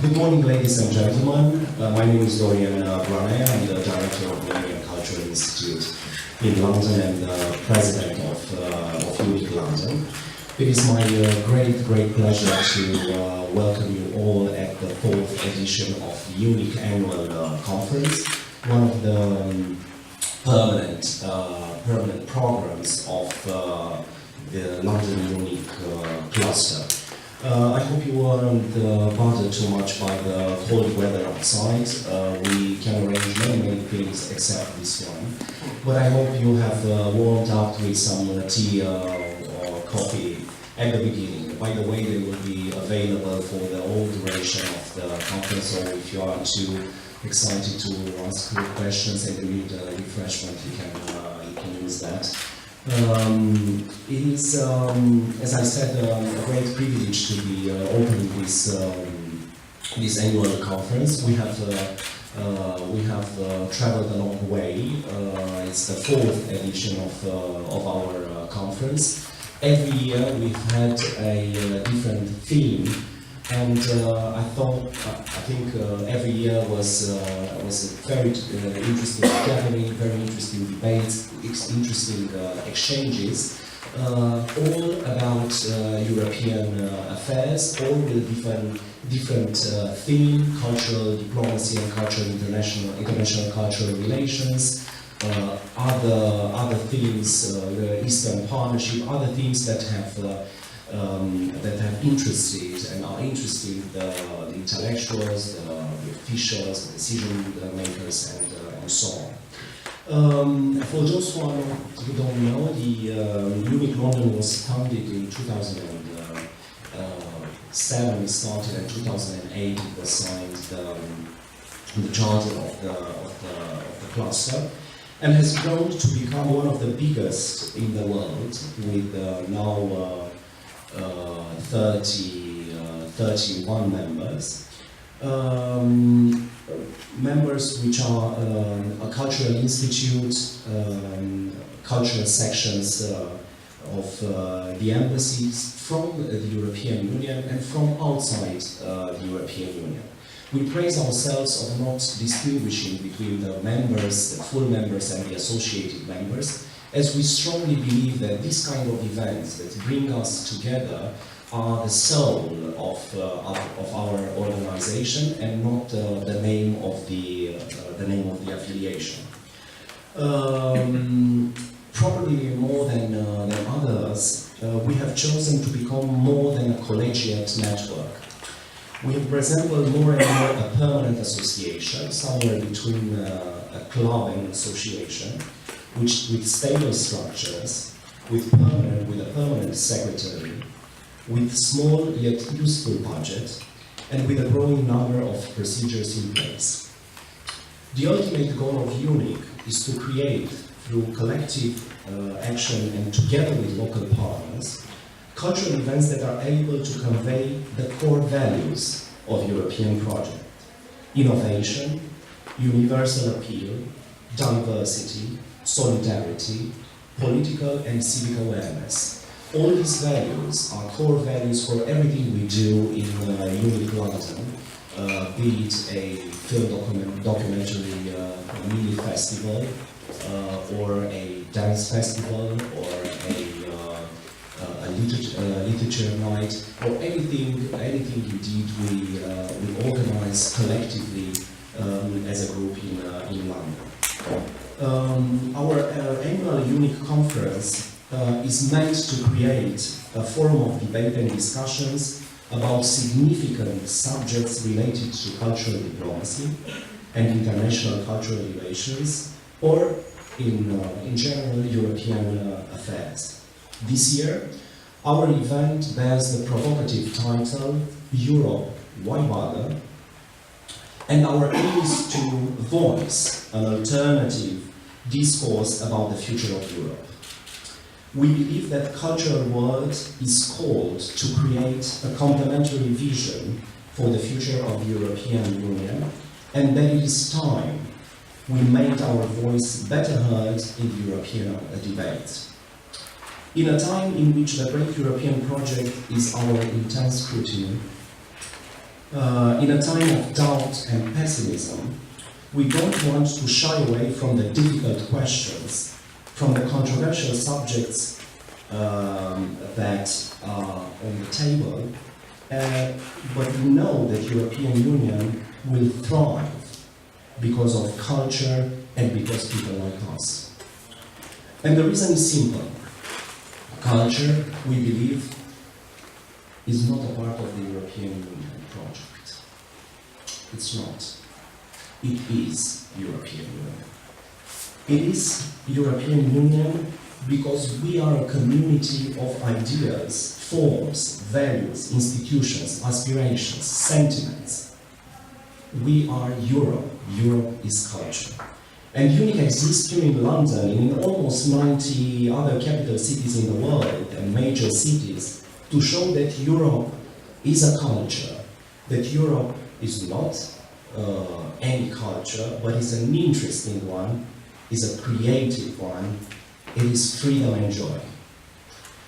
Good morning, ladies and gentlemen. My name is Dorian Branea. I'm the director of the Romanian Cultural Institute in London and president of EUNIC London. It is my great pleasure to welcome you all at the 4th edition of the EUNIC annual conference, one of the permanent programs of the London EUNIC cluster. I hope you weren't bothered too much by the cold weather outside. We can arrange many things except this one. But I hope you have warmed up with some tea or coffee at the beginning. By the way, they will be available for the whole duration of the conference, so if you are too excited to ask questions and you need refreshment, you can use that. It is, as I said, a great privilege to be opening this annual conference. We have traveled a long way. It's the 4th edition of our conference. Every year we've had a different theme, and I think every year was a very interesting gathering, very interesting debates, interesting exchanges, all about European affairs, all with different theme: cultural diplomacy and international cultural relations. Other themes, the Eastern Partnership, other themes that have interested and are interesting the intellectuals, the officials, the decision makers, and so on. For those who don't know, the EUNIC London was founded in 2007. It started in 2008. It was signed the charter of the cluster, and has grown to become one of the biggest in the world, with now 31 members. Members which are a cultural institute, cultural sections of the embassies from the European Union and from outside the European Union. We praise ourselves of not distinguishing between the members, the full members and the associated members, as we strongly believe that this kind of events that bring us together are the soul of our organization and not the name of the affiliation. Probably more than others, we have chosen to become more than a collegiate network. We have resembled more and more a permanent association, somewhere between a club and an association, with stable structures, with a permanent secretary, with small yet useful budget, and with a growing number of procedures in place. The ultimate goal of EUNIC is to create, through collective action and together with local partners, cultural events that are able to convey the core values of European project: innovation, universal appeal, diversity, solidarity, political and civic awareness. All these values are core values for everything we do in EUNIC London, be it a film documentary mini festival, or a dance festival, or a literature night, or anything indeed we organize collectively as a group in London. Our annual EUNIC conference is meant to create a forum of debate and discussions about significant subjects related to cultural diplomacy and international cultural relations, or in general European affairs. This year, our event bears the provocative title Europe, Why Bother? And our aim is to voice an alternative discourse about the future of Europe. We believe that the cultural world is called to create a complementary vision for the future of the European Union, and that it is time we made our voice better heard in the European debate. In a time in which the great European project is under intense scrutiny, in a time of doubt and pessimism, we don't want to shy away from the difficult questions, from the controversial subjects that are on the table, but we know that European Union will thrive because of culture and because people like us. And the reason is simple. Culture, we believe, is not a part of the European Union project. It's not. It is European Union. It is European Union because we are a community of ideas, forms, values, institutions, aspirations, sentiments. We are Europe. Europe is culture. And EUNIC exists here in London, in almost 90 other capital cities in the world and major cities, to show that Europe is a culture, that Europe is not any culture, but is an interesting one, is a creative one, it is freedom and joy.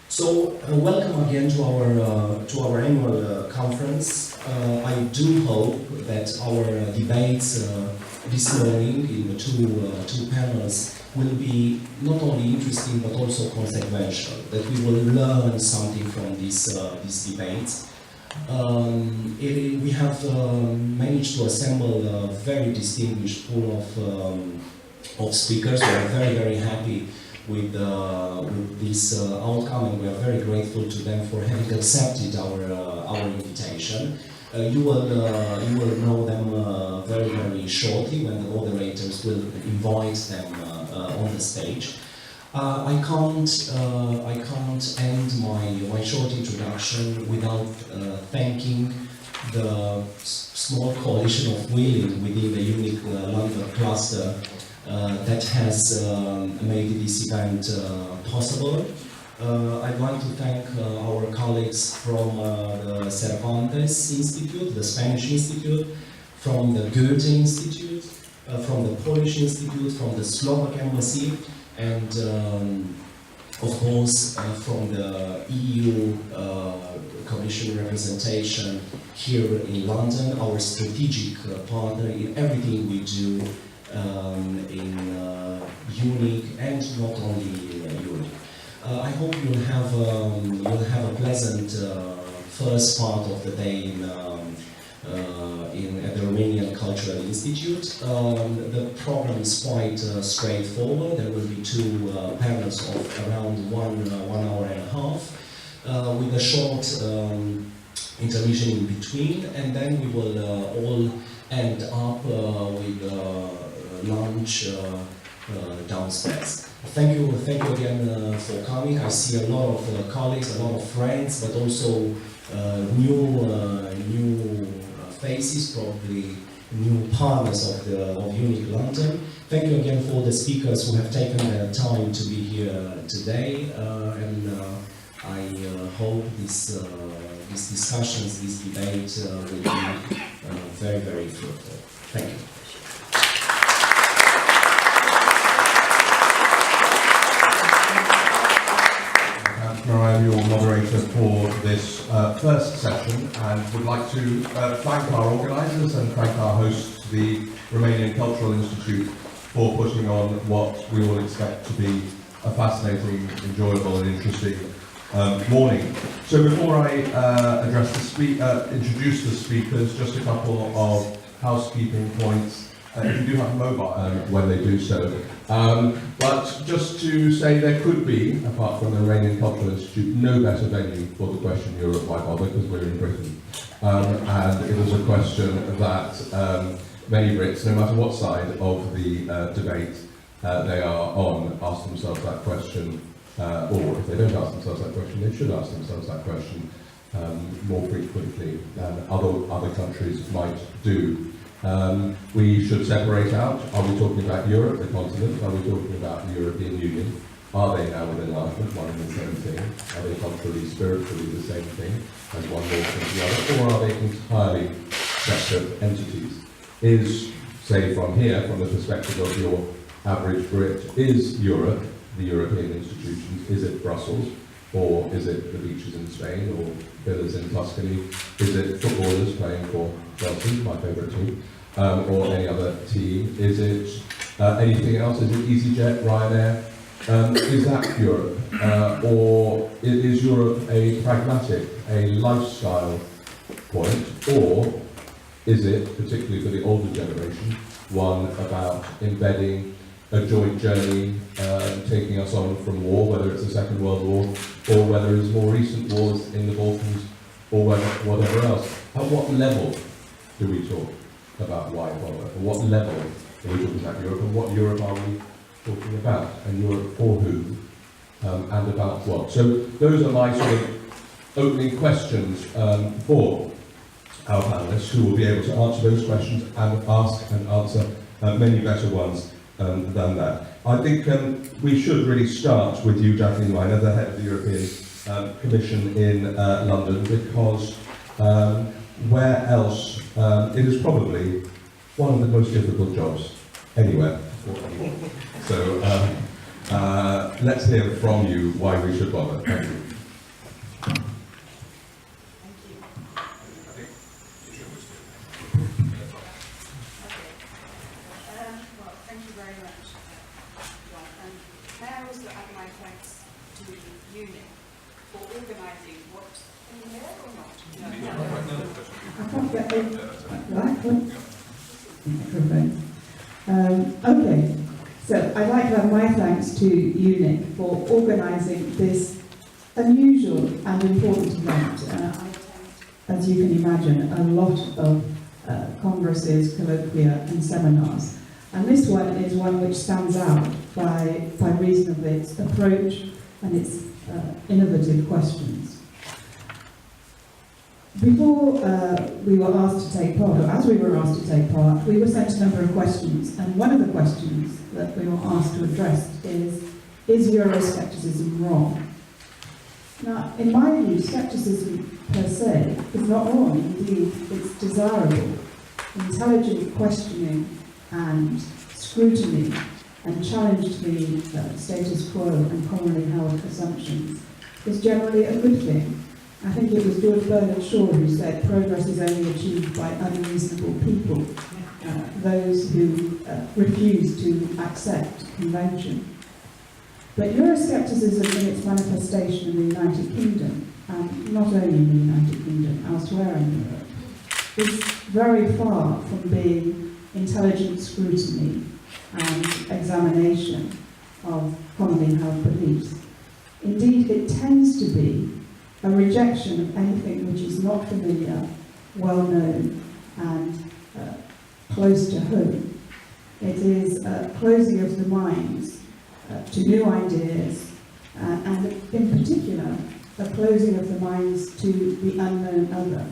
So welcome again to our annual conference. I do hope that our debates this morning in the two panels will be not only interesting but also consequential, that we will learn something from these debates. We have managed to assemble a very distinguished pool of speakers. We are very, very happy with this outcome, and we are very grateful to them for having accepted our invitation. You will know them very, very shortly when the moderators will invite them on the stage. I can't end my short introduction without thanking the small coalition of willing within the EUNIC London cluster that has made this event possible. I'd like to thank our colleagues from the Cervantes Institute, the Spanish Institute, from the Goethe Institute, from the Polish Institute, from the Slovak Embassy, and of course from the EU Commission representation here in London, our strategic partner in everything we do in EUNIC and not only EUNIC. I hope you'll have a pleasant first part of the day at the Romanian Cultural Institute. The program is quite straightforward. There will be two panels of around one hour and a half, with a short intermission in between, and then we will all end up with lunch downstairs. Thank you again for coming. I see a lot of colleagues, a lot of friends, but also new faces, probably new partners of EUNIC London. Thank you again for the speakers who have taken the time to be here today, and I hope these discussions, this debate will be very, very fruitful. Thank you. I am your moderator for this first session, and would like to thank our organisers and thank our hosts, the Romanian Cultural Institute, for putting on what we all expect to be a fascinating, enjoyable and interesting morning. So before I introduce the speakers, just a couple of housekeeping points. If you do have a mobile when they do so. But just to say there could be, apart from the Romanian Cultural Institute, no better venue for the question Europe, why bother, because we're in Britain. And it is a question that many Brits, no matter what side of the debate they are on, ask themselves that question, or if they don't ask themselves that question, they should ask themselves that question more frequently than other countries might do. We should separate out, are we talking about Europe, the continent, are we talking about the European Union? Are they now with enlargement, one and the same thing? Are they culturally, spiritually the same thing, as one walks into the other? Or are they entirely separate entities? Is, say from here, from the perspective of your average Brit, is Europe, the European institutions, is it Brussels? Or is it the beaches in Spain, or villas in Tuscany? Is it footballers playing for Chelsea, my favourite team, or any other team? Is it anything else? Is it EasyJet, Ryanair? Is that Europe? Or is Europe a pragmatic, a lifestyle point? Or is it, particularly for the older generation, one about embedding a joint journey, taking us on from war, whether it's the Second World War, or whether it's more recent wars in the Balkans, or whatever else? At what level do we talk about why bother? At what level are we talking about Europe, and what Europe are we talking about? And Europe for who, and about what? So those are my sort of opening questions for our panellists, who will be able to answer those questions and ask and answer many better ones than that. I think we should really start with you, Jacqueline, the head of the European Commission in London, because where else, it is probably one of the most difficult jobs anywhere. So let's hear from you why we should bother. Thank you. Okay, so I'd like to have my thanks to EUNIC for organising this unusual and important event. I attend, as you can imagine, a lot of congresses, colloquia and seminars, and this one is one which stands out by reason of its approach and its innovative questions. Before we were asked to take part, or as we were asked to take part, we were sent a number of questions, and one of the questions that we were asked to address is Euroscepticism wrong? Now, in my view, scepticism per se is not wrong. Indeed, it's desirable. Intelligent questioning and scrutiny and challenge to the status quo and commonly held assumptions is generally a good thing. I think it was George Bernard Shaw who said progress is only achieved by unreasonable people, those who refuse to accept convention. But Euroscepticism in its manifestation in the United Kingdom, and not only in the United Kingdom, elsewhere in Europe, is very far from being intelligent scrutiny and examination of commonly held beliefs. Indeed, it tends to be a rejection of anything which is not familiar, well known, and close to home. It is a closing of the minds to new ideas, and in particular, a closing of the minds to the unknown other,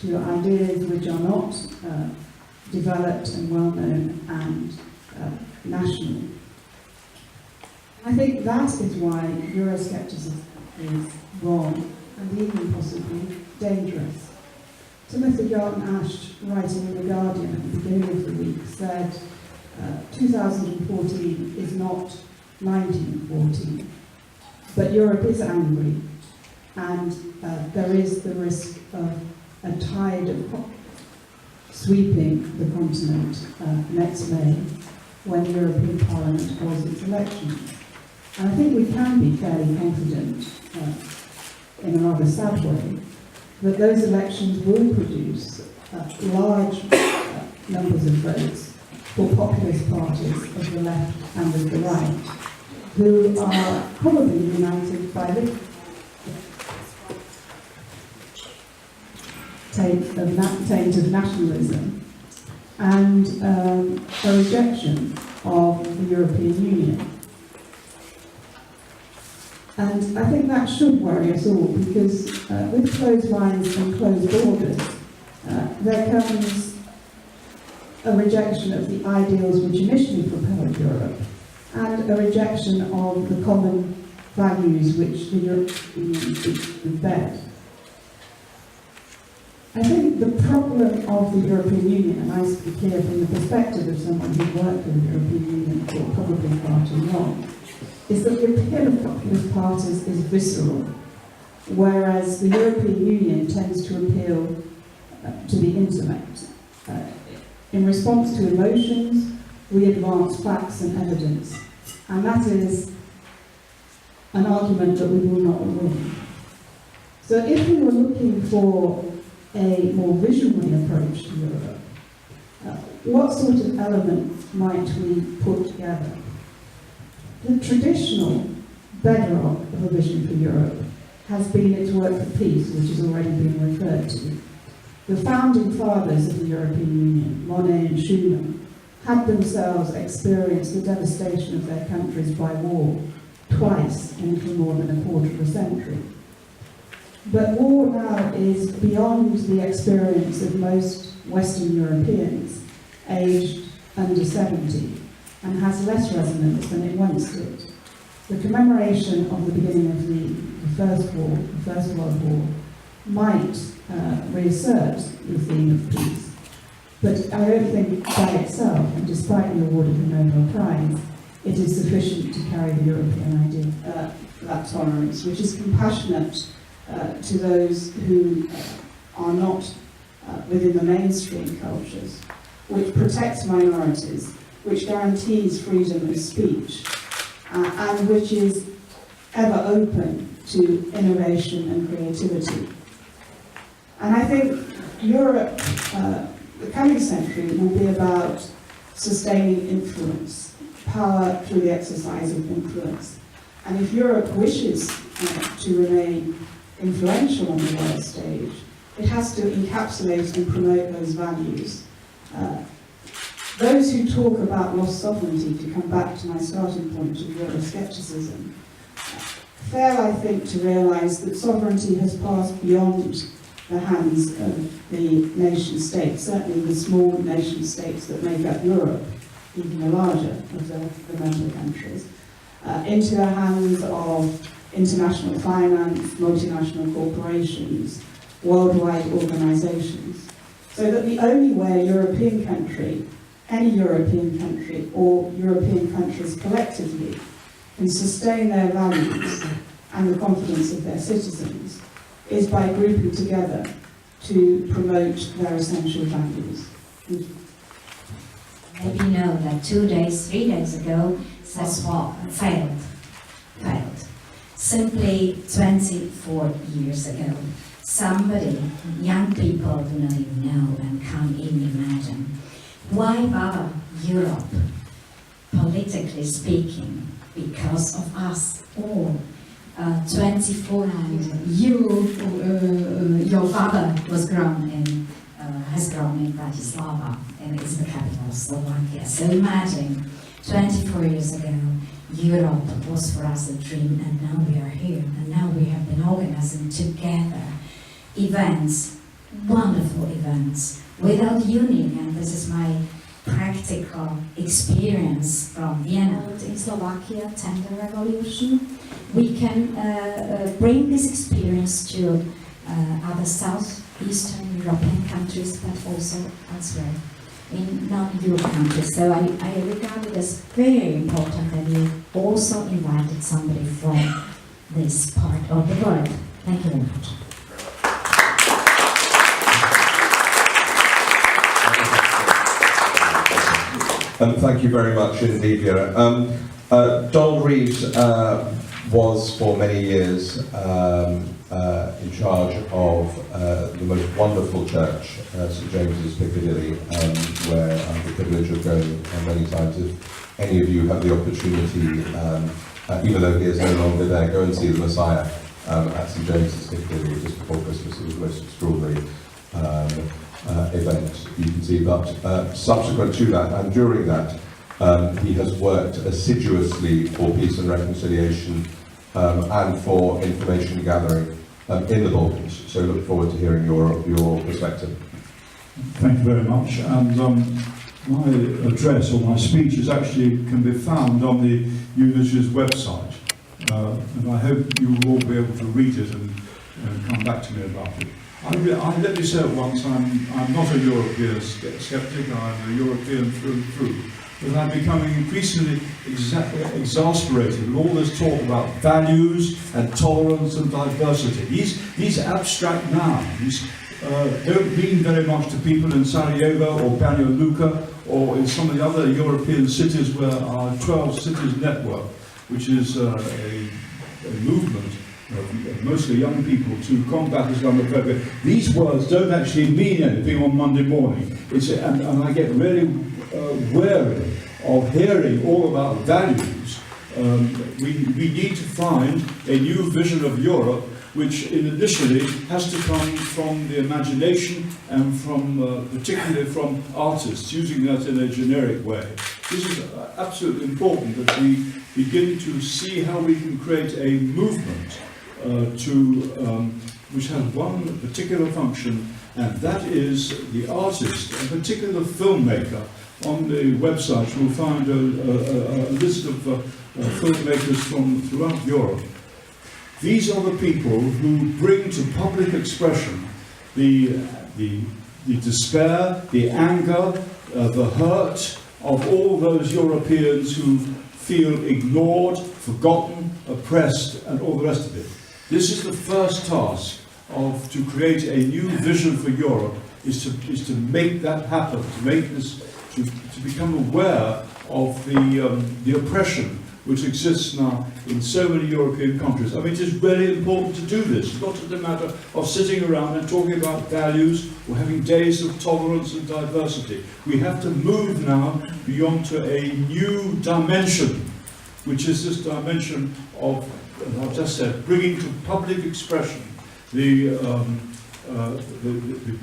to ideas which are not developed and well known and national. I think that is why Euroscepticism is wrong and even possibly dangerous. Timothy Garton-Ash, writing in The Guardian at the beginning of the week, said 2014 is not 1914, but Europe is angry, and there is the risk of a tide of sweeping the continent next May, when the European Parliament holds its elections. And I think we can be fairly confident, in a rather sad way, that those elections will produce large numbers of votes for populist parties of the left and of the right, who are probably united by the taint of nationalism and a rejection of the European Union. And I think that should worry us all, because with closed minds and closed borders, there comes a rejection of the ideals which initially propelled Europe, and a rejection of the common values which the European Union embed. I think the problem of the European Union, and I speak here from the perspective of someone who worked for the European Union for probably far too long, is that the appeal of populist parties is visceral. whereas the European Union tends to appeal to the intellect. In response to emotions, we advance facts and evidence, and that is an argument that we will not win. So if we were looking for a more visionary approach to Europe, what sort of elements might we put together? The traditional bedrock of a vision for Europe has been its work for peace, which has already been referred to. The founding fathers of the European Union, Monet and Schuman, had themselves experienced the devastation of their countries by war twice in for more than a quarter of a century. But war now is beyond the experience of most Western Europeans aged under 70 and has less resonance than it once did. The commemoration of the beginning of the First World War, might reassert the theme of peace. But I don't think by itself, and despite the award of the Nobel Prize, it is sufficient to carry the European idea, that tolerance, which is compassionate to those who are not within the mainstream cultures, which protects minorities, which guarantees freedom of speech, and which is ever open to innovation and creativity. And I think Europe, the coming century, will be about sustaining influence, power through the exercise of influence. And if Europe wishes to remain influential on the world stage, it has to encapsulate and promote those values. Those who talk about lost sovereignty, to come back to my starting point of Euroscepticism, fail, I think, to realise that sovereignty has passed beyond the hands of the nation states, certainly the small nation states that make up Europe, even the larger of the member countries, into the hands of international finance, multinational corporations, worldwide organisations. So that the only way a European country, any European country, or European countries collectively, can sustain their values and the confidence of their citizens is by grouping together to promote their essential values. Maybe you know that 3 days ago, Sassuolo failed. Simply 24 years ago, somebody, young people do not even know and can't even imagine. Why bother Europe, politically speaking, because of us all? 24 your father was has grown in Bratislava, and is the capital of Slovakia. So imagine, 24 years ago, Europe was for us a dream, and now we are here, and now we have been organizing together events, wonderful events, without EUNIC, and this is my practical experience from Vienna. In Slovakia, Tender Revolution, we can bring this experience to other southeastern European countries, but also elsewhere in non-Europe countries. So I regard it as very important that you also invited somebody from this part of the world. Thank you very much. Thank you very much indeed, Viera. Donald Reeves was for many years in charge of the most wonderful church, St James's Piccadilly, where I have the privilege of going many times. If any of you have the opportunity, even though he is no longer there, go and see the Messiah at St James's Piccadilly just before Christmas. It was the most extraordinary event you can see. But subsequent to that and during that, he has worked assiduously for peace and reconciliation and for information gathering in the Balkans. So look forward to hearing your perspective. Thank you very much. And my address or my speech can be found on the EUNIC's website. And I hope you will all be able to read it and come back to me about it. Let me say at once, I'm not a European skeptic, I'm a European through and through. that I'm becoming increasingly exasperated with all this talk about values and tolerance and diversity. These abstract nouns don't mean very much to people in Sarajevo or Banja Luka or in some of the other European cities where our 12 cities network, which is a movement of mostly young people to combat Islamophobia. These words don't actually mean anything on Monday morning. And I get really wary of hearing all about values. We need to find a new vision of Europe which initially has to come from the imagination and from, particularly from artists, using that in a generic way. This is absolutely important that we begin to see how we can create a movement which has one particular function, and that is the artist, a particular filmmaker. On the website you'll find a list of filmmakers from throughout Europe. These are the people who bring to public expression the despair, the anger, the hurt of all those Europeans who feel ignored, forgotten, oppressed, and all the rest of it. This is the first task to create a new vision for Europe, is to make that happen, to make this, to become aware of the oppression which exists now in so many European countries. I mean, it is really important to do this. It's not just a matter of sitting around and talking about values or having days of tolerance and diversity. We have to move now beyond to a new dimension, which is this dimension of, as I've just said, bringing to public expression the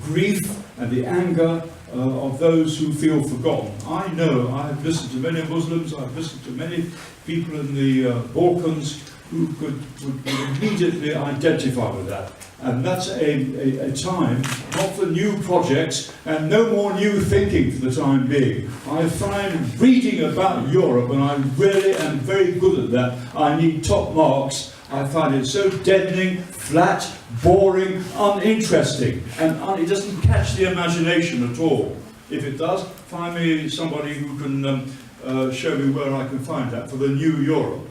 grief and the anger of those who feel forgotten. I know, I have listened to many Muslims, I've listened to many people in the Balkans who would immediately identify with that. And that's a time, not for new projects, and no more new thinking for the time being. I find reading about Europe, and I really am very good at that, I need top marks. I find it so deadening, flat, boring, uninteresting, and it doesn't catch the imagination at all. If it does, find me somebody who can show me where I can find that for the new Europe.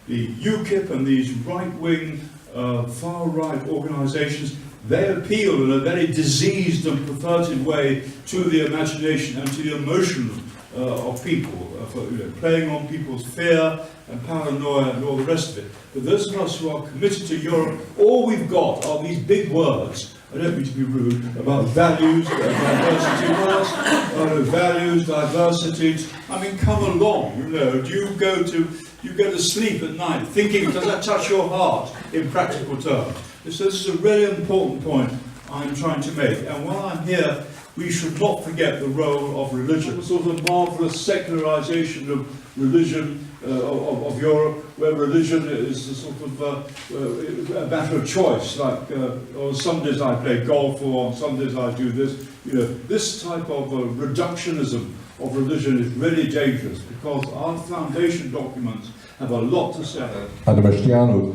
The UKIP and these right-wing, far-right organisations, they appeal in a very diseased and perverted way to the imagination and to the emotion of people, playing on people's fear and paranoia and all the rest of it. But those of us who are committed to Europe, all we've got are these big words, I don't mean to be rude, about values, diversity, values, diversity. I mean, come along, you know, do you go to sleep at night thinking, does that touch your heart in practical terms? So this is a really important point I'm trying to make. And while I'm here, we should not forget the role of religion. The sort of marvellous secularisation of religion of Europe, where religion is a sort of a matter of choice. Like on some days I play golf, or on some days I do this. You know, this type of reductionism of religion is really dangerous, because our foundation documents have a lot to say. Adameșteanu,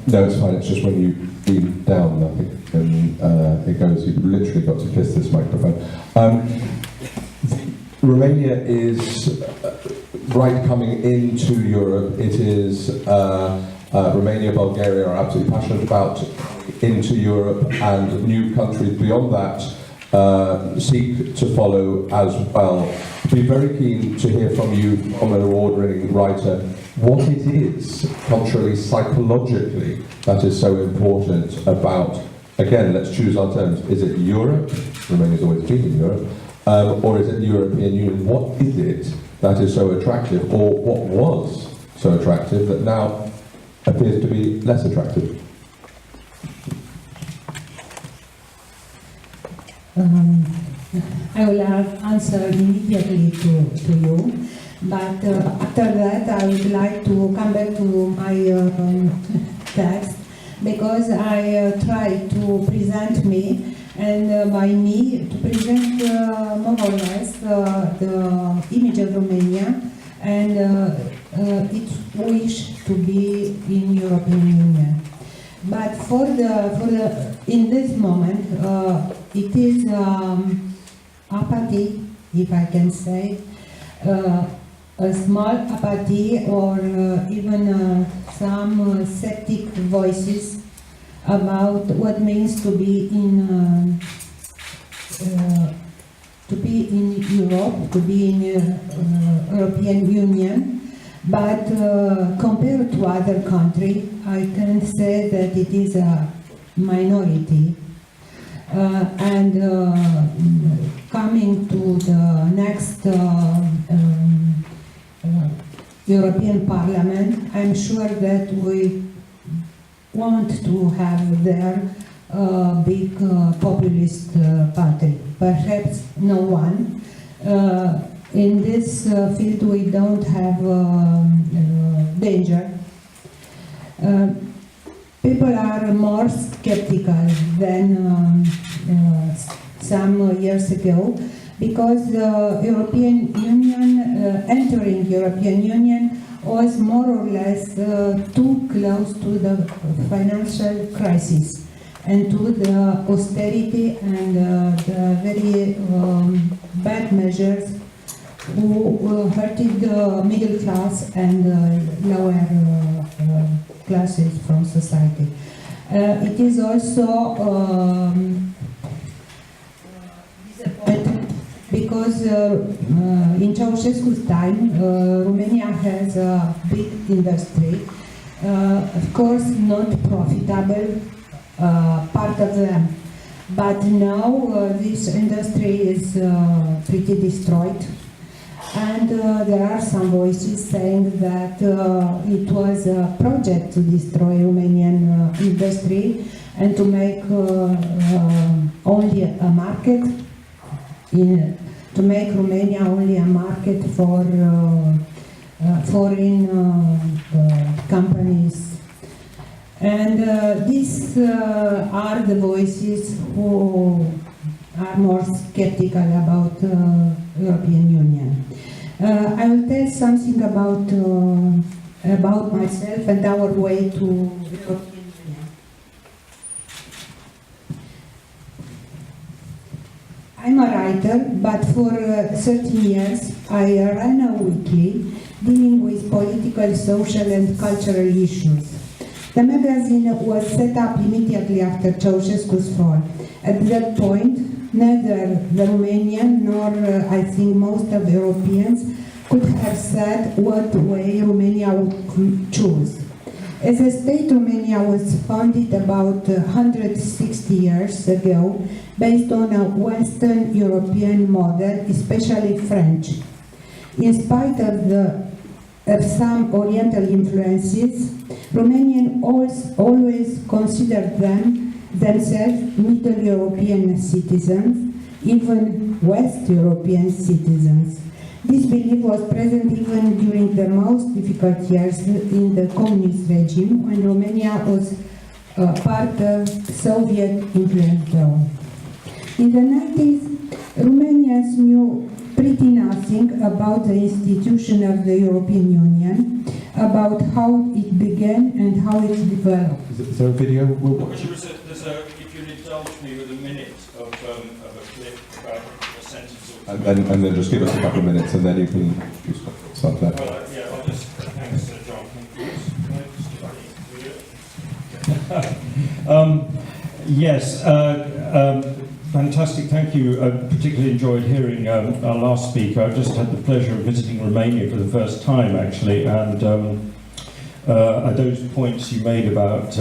no, it's fine. It's just when you lean down, I think, and it goes. You've literally got to kiss this microphone. Romania is right coming into Europe. It is Romania, Bulgaria are absolutely passionate about into Europe, and new countries beyond that seek to follow as well. I'd be very keen to hear from you, from an award-winning writer, what it is, culturally, psychologically, that is so important about, again, let's choose our terms, is it Europe? Romania's always been in Europe. Or is it the European Union? What is it that is so attractive, or what was so attractive that now appears to be less attractive? I will answer immediately to you, but after that I would like to come back to my text, because I try to present me, and by me to present more or less the image of Romania and its wish to be in European Union. But for the in this moment it is apathy, if I can say, a small apathy or even some sceptic voices about what means to be in Europe, to be in European Union. But compared to other countries, I can say that it is a minority. And coming to the next European Parliament, I'm sure that we want to have there a big populist party. Perhaps no one. In this field we don't have danger. People are more skeptical than some years ago, because the European Union, entering European Union, was more or less too close to the financial crisis and to the austerity and the very bad measures who hurted the middle class and lower classes from society. It is also disappointing because in Ceausescu's time, Romania has a big industry, of course not profitable, part of them. But now this industry is pretty destroyed. And there are some voices saying that it was a project to destroy Romanian industry and to make only a market, to make Romania only a market for foreign companies. And these are the voices who are more skeptical about European Union. I will tell something about myself and our way to European Union. I'm a writer, but for 13 years I ran a weekly dealing with political, social and cultural issues. The magazine was set up immediately after Ceausescu's fall. At that point, neither the Romanian nor I think most of Europeans could have said what way Romania would choose. As a state, Romania was founded about 160 years ago based on a Western European model, especially French. In spite of some Oriental influences, Romanians always considered themselves Middle European citizens, even West European citizens. This belief was present even during the most difficult years in the communist regime, when Romania was part of Soviet influence zone. In the 90s, Romanians knew pretty nothing about the institution of the European Union, about how it began and how it developed. Is there a video? If you'll indulge me with a minute of a clip about a sentence or two. And then just give us a couple of minutes, and then you can start that. Well, yeah, I'll just, thanks to John Kampfner. Yes, fantastic, thank you. I particularly enjoyed hearing our last speaker. I just had the pleasure of visiting Romania for the first time, actually, and those points you made about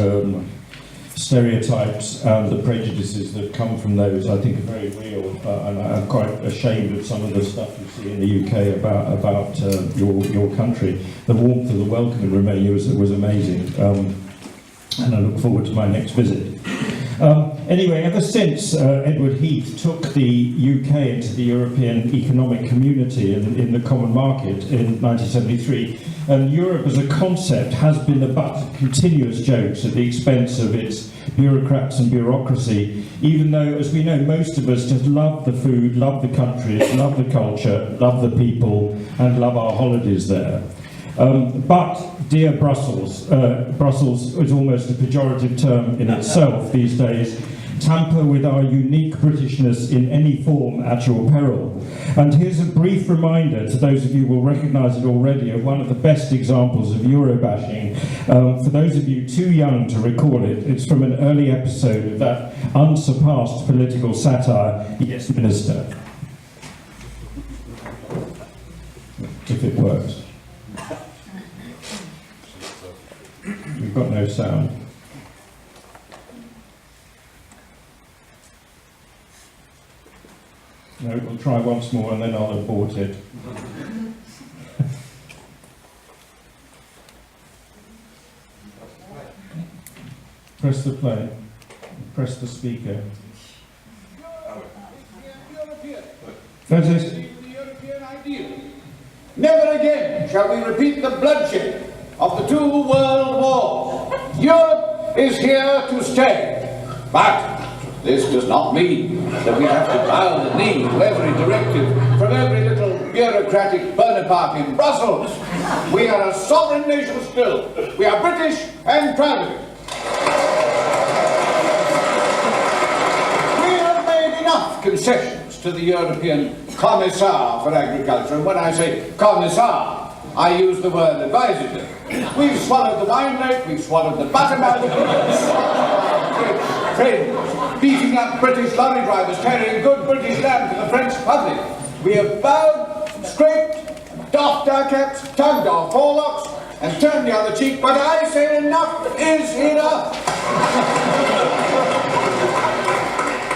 stereotypes and the prejudices that come from those, I think, are very real, and I'm quite ashamed of some of the stuff you see in the UK about your country. The warmth of the welcome in Romania was amazing, and I look forward to my next visit. Anyway, ever since Edward Heath took the UK into the European Economic Community in the Common Market in 1973, Europe as a concept has been the butt of continuous jokes at the expense of its bureaucrats and bureaucracy, even though, as we know, most of us just love the food, love the country, love the culture, love the people, and love our holidays there. But, dear Brussels, Brussels is almost a pejorative term in itself these days, tamper with our unique Britishness in any form at your peril. And here's a brief reminder to those of you who will recognise it already of one of the best examples of Eurobashing. For those of you too young to recall it, it's from an early episode of that unsurpassed political satire, Yes Minister. If it works. We've got no sound. No, we'll try once more and then I'll abort it. Press the play. Press the speaker. That's it. The European ideal. Never again shall we repeat the bloodshed of the 2 world wars. Europe is here to stay. But this does not mean that we have to bow the knee to every directive from every little bureaucratic Bonaparte in Brussels. We are a sovereign nation still. We are British and proud of it. We have made enough concessions to the European Commissar for Agriculture, and when I say Commissar, I use the word advisedly. We've swallowed the wine rate, we've swallowed the buttermilk, friends, beating up British lorry drivers carrying good British land to the French public. We have bowed, scraped, doffed our caps, tugged our forelocks, and turned the other cheek, but I say enough is enough.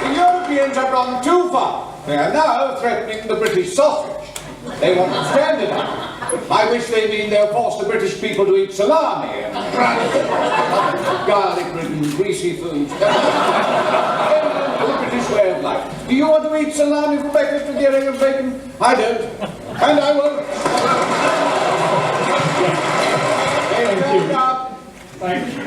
The Europeans have gone too far. They are now threatening the British sausage. They want to stand it up. By which they mean they'll force the British people to eat salami and garlic-ridden, greasy foods. The British way of life. Do you want to eat salami for breakfast with herring and bacon? I don't. And I won't. Thank you.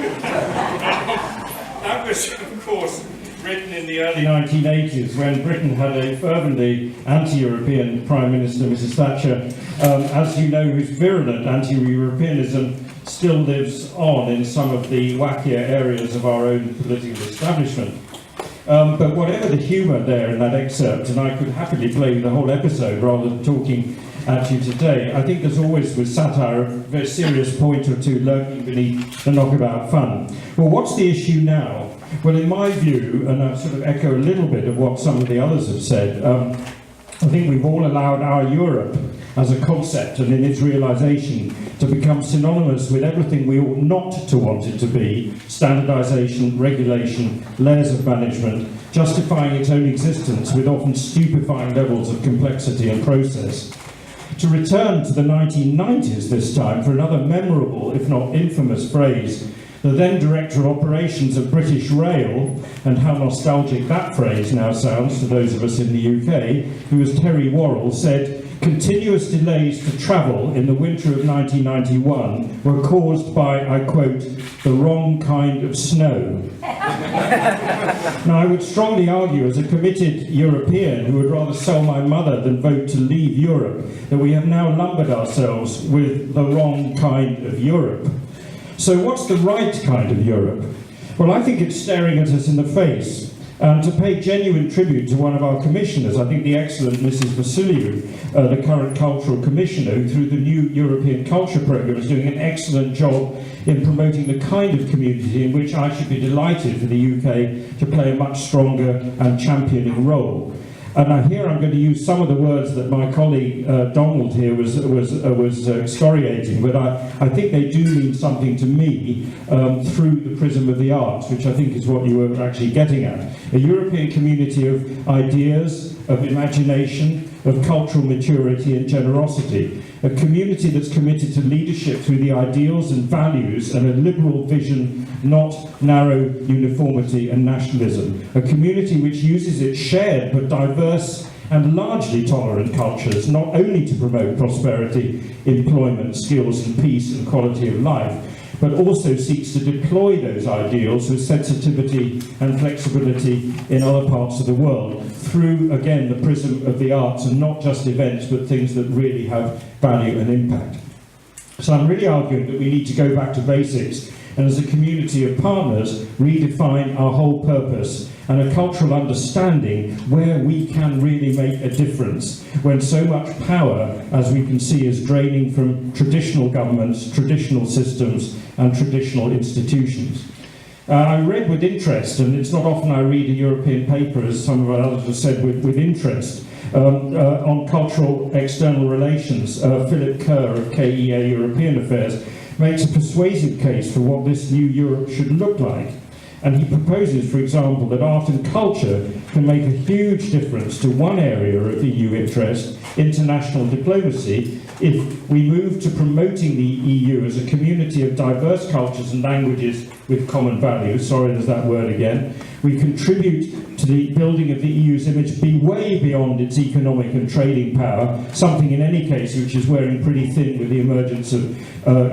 That was, of course, written in the early 1980s when Britain had a fervently anti-European Prime Minister, Mrs. Thatcher, as you know, whose virulent anti-Europeanism still lives on in some of the wackier areas of our own political establishment. But whatever the humour there in that excerpt, and I could happily play the whole episode rather than talking at you today, I think there's always with satire a very serious point or two lurking beneath the knockabout fun. Well, what's the issue now? Well, in my view, and I sort of echo a little bit of what some of the others have said, I think we've all allowed our Europe as a concept and in its realisation to become synonymous with everything we ought not to want it to be: standardisation, regulation, layers of management, justifying its own existence with often stupefying levels of complexity and process. To return to the 1990s this time for another memorable, if not infamous, phrase, the then Director of Operations of British Rail, and how nostalgic that phrase now sounds to those of us in the UK, who was Terry Worrell, said, "Continuous delays to travel in the winter of 1991 were caused by," I quote, "the wrong kind of snow." Now, I would strongly argue, as a committed European who would rather sell my mother than vote to leave Europe, that we have now lumbered ourselves with the wrong kind of Europe. So what's the right kind of Europe? Well, I think it's staring at us in the face. And to pay genuine tribute to one of our commissioners, I think the excellent Mrs. Vasiliou, the current Cultural Commissioner, who through the new European Culture Programme is doing an excellent job in promoting the kind of community in which I should be delighted for the UK to play a much stronger and championing role. And here I'm going to use some of the words that my colleague Donald here was excoriating, but I think they do mean something to me through the prism of the arts, which I think is what you were actually getting at. A European community of ideas, of imagination, of cultural maturity and generosity. A community that's committed to leadership through the ideals and values and a liberal vision, not narrow uniformity and nationalism. A community which uses its shared but diverse and largely tolerant cultures not only to promote prosperity, employment, skills and peace and quality of life, but also seeks to deploy those ideals with sensitivity and flexibility in other parts of the world through, again, the prism of the arts, and not just events, but things that really have value and impact. So I'm really arguing that we need to go back to basics and, as a community of partners, redefine our whole purpose and a cultural understanding where we can really make a difference when so much power, as we can see, is draining from traditional governments, traditional systems and traditional institutions. I read with interest, and it's not often I read a European paper, as some of our others have said, with interest, on cultural external relations. Philip Kerr of KEA European Affairs makes a persuasive case for what this new Europe should look like. And he proposes, for example, that art and culture can make a huge difference to one area of EU interest, international diplomacy, if we move to promoting the EU as a community of diverse cultures and languages with common values. Sorry, there's that word again. We contribute to the building of the EU's image be way beyond its economic and trading power, something in any case which is wearing pretty thin with the emergence of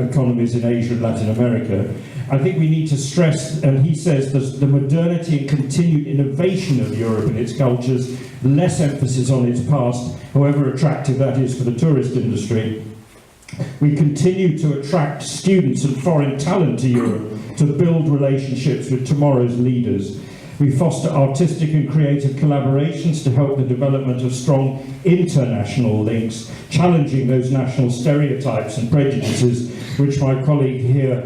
economies in Asia and Latin America. I think we need to stress, and he says, the modernity and continued innovation of Europe and its cultures, less emphasis on its past, however attractive that is for the tourist industry. We continue to attract students and foreign talent to Europe to build relationships with tomorrow's leaders. We foster artistic and creative collaborations to help the development of strong international links, challenging those national stereotypes and prejudices which my colleague here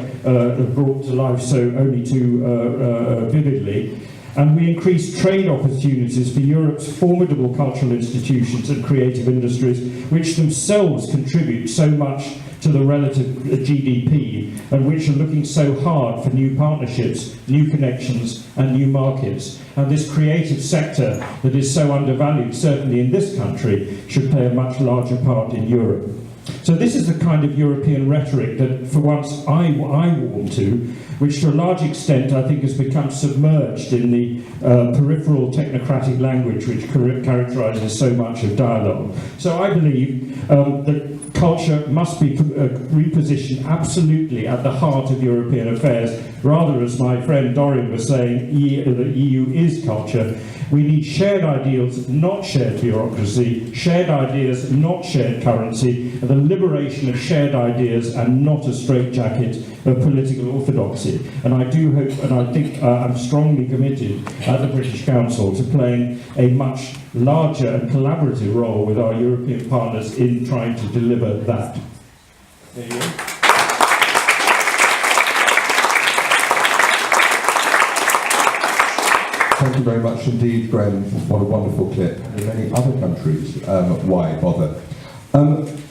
brought to life so only too vividly. And we increase trade opportunities for Europe's formidable cultural institutions and creative industries, which themselves contribute so much to the relative GDP, and which are looking so hard for new partnerships, new connections and new markets. And this creative sector that is so undervalued, certainly in this country, should play a much larger part in Europe. So this is the kind of European rhetoric that for once I warm to, which to a large extent I think has become submerged in the peripheral technocratic language which characterises so much of dialogue. So I believe that culture must be repositioned absolutely at the heart of European affairs, rather as my friend Dorian was saying, the EU is culture. We need shared ideals, not shared bureaucracy, shared ideas, not shared currency, and the liberation of shared ideas and not a straitjacket of political orthodoxy. And I do hope, and I think I'm strongly committed at the British Council to playing a much larger and collaborative role with our European partners in trying to deliver that. There you go. Thank you very much indeed, Graham. What a wonderful clip. In many other countries, why bother?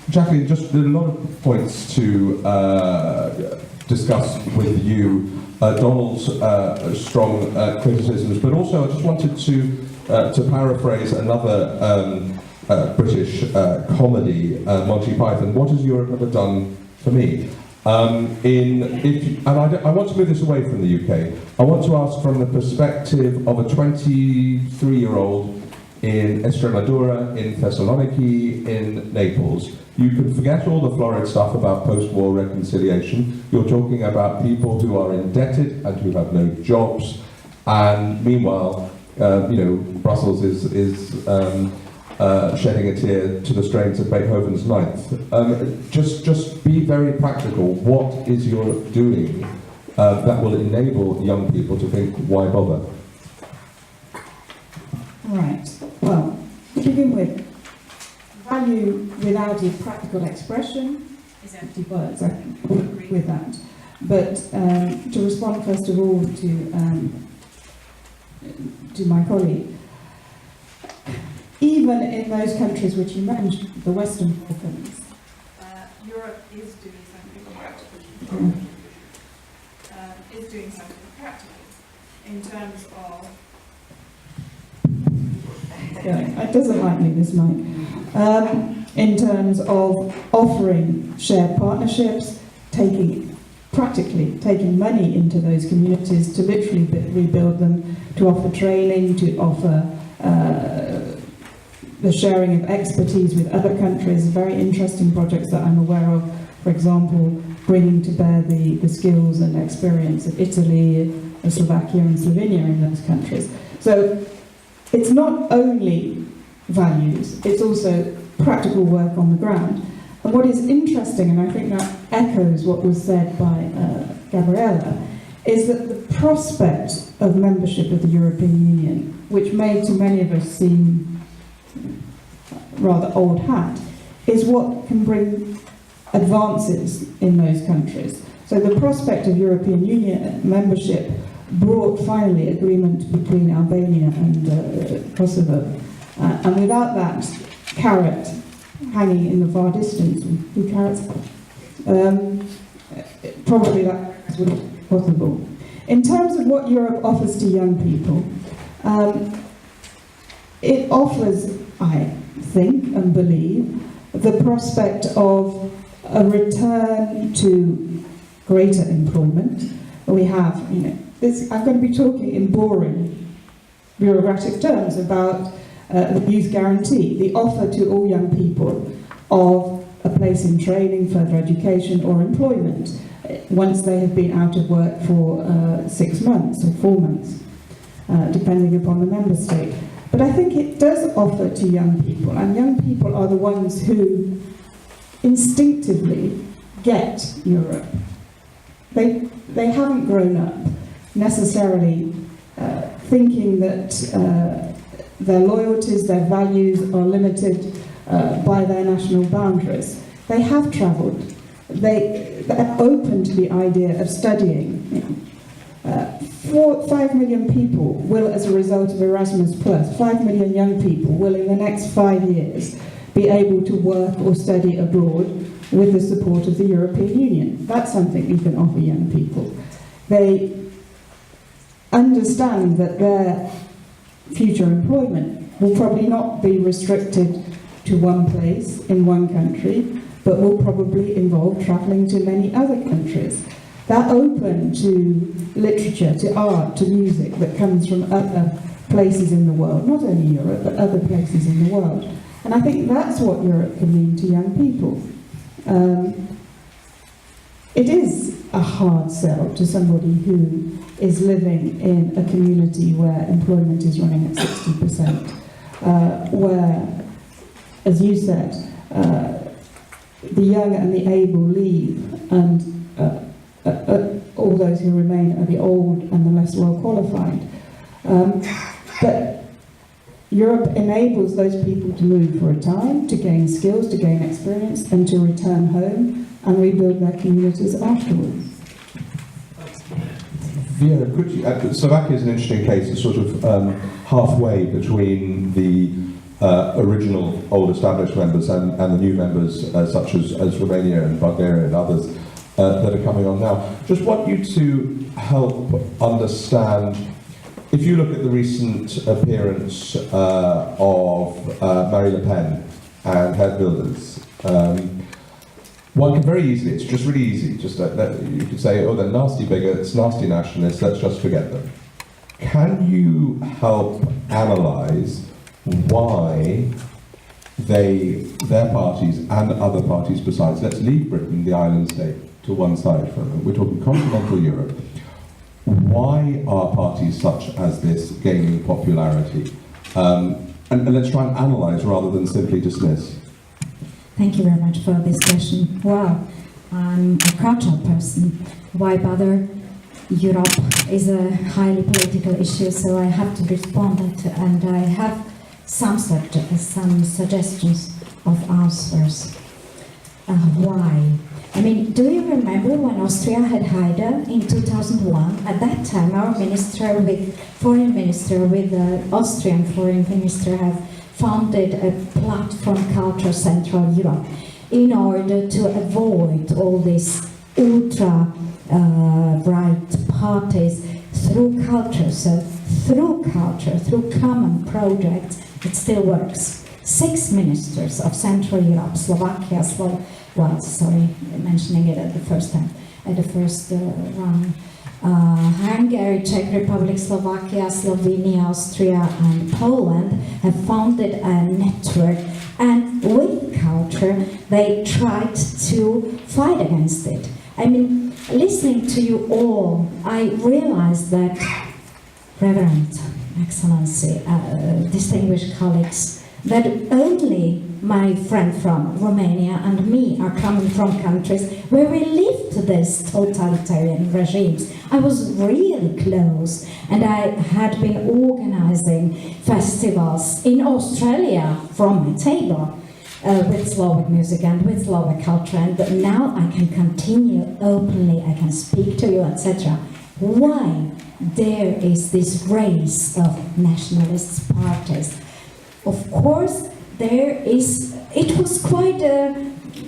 Jacqueline, just a lot of points to discuss with you. Donald's strong criticisms, but also I just wanted to paraphrase another British comedy, Monty Python. What has Europe ever done for me? I want to move this away from the UK. I want to ask from the perspective of a 23-year-old in Extremadura, in Thessaloniki, in Naples. You can forget all the florid stuff about post-war reconciliation. You're talking about people who are indebted and who have no jobs. And meanwhile, Brussels is shedding a tear to the strains of Beethoven's Ninth. Just be very practical. What is Europe doing that will enable young people to think, why bother? Right. Well, to begin with, value without a practical expression is empty words. I agree with that. But to respond first of all to my colleague, even in those countries which you mentioned, the Western Balkans, Europe is doing something practical. Is doing something practical in terms of. It doesn't like me, this mic. In terms of offering shared partnerships, practically taking money into those communities to literally rebuild them, to offer training, to offer the sharing of expertise with other countries, very interesting projects that I'm aware of, for example, bringing to bear the skills and experience of Italy, Slovakia and Slovenia in those countries. So it's not only values, it's also practical work on the ground. And what is interesting, and I think that echoes what was said by Gabriela, is that the prospect of membership of the European Union, which may to many of us seem rather old hat, is what can bring advances in those countries. So the prospect of European Union membership brought finally agreement between Albania and Kosovo. And without that carrot hanging in the far distance, two carrots, probably that would be possible. In terms of what Europe offers to young people, it offers, I think and believe, the prospect of a return to greater employment. We have, I'm going to be talking in boring bureaucratic terms about the youth guarantee, the offer to all young people of a place in training, further education or employment once they have been out of work for 6 months or 4 months, depending upon the member state. But I think it does offer to young people, and young people are the ones who instinctively get Europe. They haven't grown up necessarily thinking that their loyalties, their values are limited by their national boundaries. They have travelled. They're open to the idea of studying. 5 million people will, as a result of Erasmus+, 5 million young people will in the next 5 years be able to work or study abroad with the support of the European Union. That's something we can offer young people. They understand that their future employment will probably not be restricted to one place in one country, but will probably involve travelling to many other countries. They're open to literature, to art, to music that comes from other places in the world, not only Europe, but other places in the world. And I think that's what Europe can mean to young people. It is a hard sell to somebody who is living in a community where employment is running at 60%, where, as you said, the young and the able leave, and all those who remain are the old and the less well qualified. But Europe enables those people to move for a time, to gain skills, to gain experience, and to return home and rebuild their communities afterwards. Viera, could you, Slovakia is an interesting case. It's sort of halfway between the original old established members and the new members such as Romania and Bulgaria and others that are coming on now. Just want you to help understand, if you look at the recent appearance of Marine Le Pen and Geert Wilders, one can very easily, it's just really easy, just you could say, oh, they're nasty bigots, nasty nationalists, let's just forget them. Can you help analyse why their parties and other parties besides, let's leave Britain, the island state, to one side for a moment, we're talking continental Europe, why are parties such as this gaining popularity? And let's try and analyse rather than simply dismiss. Thank you very much for this question. Wow, I'm a cultural person. Why bother? Europe is a highly political issue, so I have to respond, and I have some suggestions of answers. Why? I mean, do you remember when Austria had Haider in 2001? At that time, our foreign minister with the Austrian foreign minister have founded a platform Culture Central Europe in order to avoid all these ultra right parties through culture. So through culture, through common projects, it still works. 6 ministers of Central Europe, Slovakia, mentioning it at the first time, at the first round. Hungary, Czech Republic, Slovakia, Slovenia, Austria and Poland have founded a network, and with culture they tried to fight against it. I mean, listening to you all, I realized that, Reverend, Excellency, distinguished colleagues, that only my friend from Romania and me are coming from countries where we lived these totalitarian regimes. I was really close, and I had been organizing festivals in Australia from my table with Slovak music and with Slovak culture, and now I can continue openly, I can speak to you, etc. Why there is this race of nationalist parties? Of course, it was quite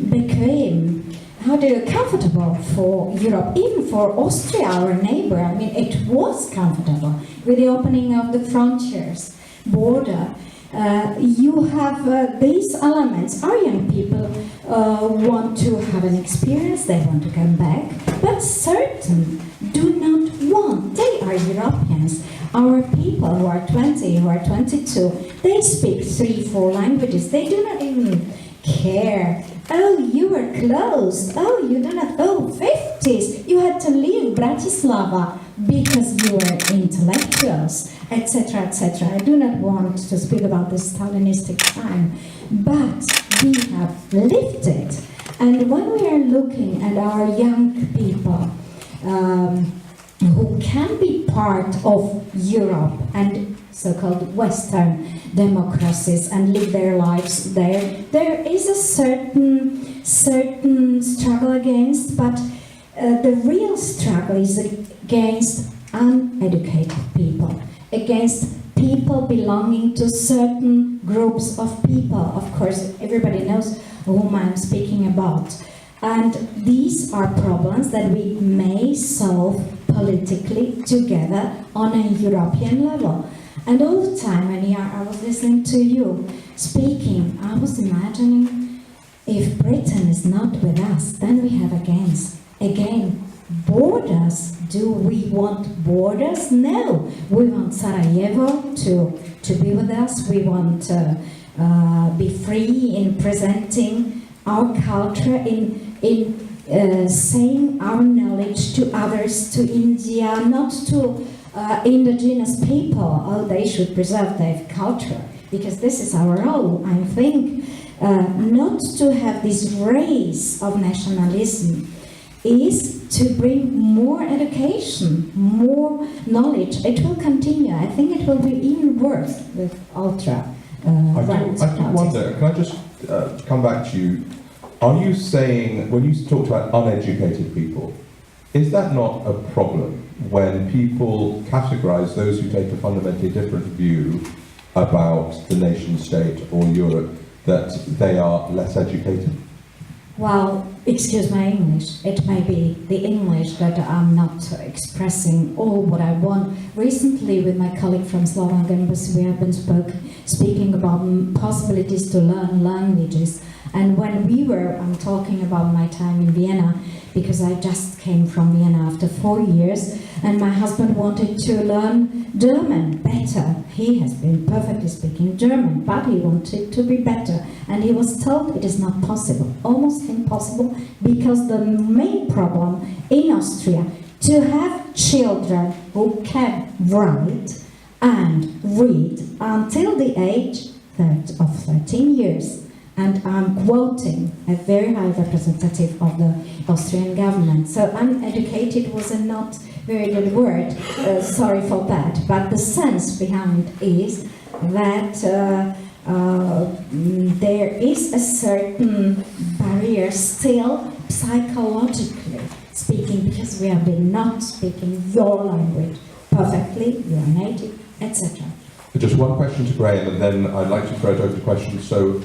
became, comfortable for Europe, even for Austria, our neighbor. I mean, it was comfortable with the opening of the frontiers, border. You have these elements. Our young people want to have an experience, they want to come back, but certain do not want. They are Europeans. Our people who are 20, who are 22, they speak 3-4 languages. They do not even care. Oh, you were closed. Oh, you do not. Oh, 50s. You had to leave Bratislava because you were intellectuals, etc., etc. I do not want to speak about the Stalinistic time, but we have lived it. And when we are looking at our young people, who can be part of Europe and so-called Western democracies and live their lives there, there is a certain struggle against, but the real struggle is against uneducated people, against people belonging to certain groups of people. Of course, everybody knows whom I'm speaking about. And these are problems that we may solve politically together on a European level. And all the time when I was listening to you speaking, I was imagining, if Britain is not with us, then we have again borders. Do we want borders? No. We want Sarajevo to be with us. We want to be free in presenting our culture, in saying our knowledge to others, to India, not to indigenous people. Oh, they should preserve their culture, because this is our role, I think. Not to have this race of nationalism is to bring more education, more knowledge. It will continue. I think it will be even worse with ultra right. I do wonder, can I just come back to you? Are you saying, when you talked about uneducated people, is that not a problem when people categorize those who take a fundamentally different view about the nation state or Europe, that they are less educated? Well, excuse my English. It may be the English that I'm not expressing all what I want. Recently, with my colleague from Slovak Embassy, we have been speaking about possibilities to learn languages. And when I'm talking about my time in Vienna, because I just came from Vienna after 4 years, and my husband wanted to learn German better. He has been perfectly speaking German, but he wanted to be better. And he was told it is not possible, almost impossible, because the main problem in Austria, to have children who can write and read until the age of 13 years. And I'm quoting a very high representative of the Austrian government. So uneducated was a not very good word, sorry for that. But the sense behind is that there is a certain barrier still psychologically speaking, because we have been not speaking your language perfectly, you are native, etc. Just one question to Graham, and then I'd like to throw it over to questions. So,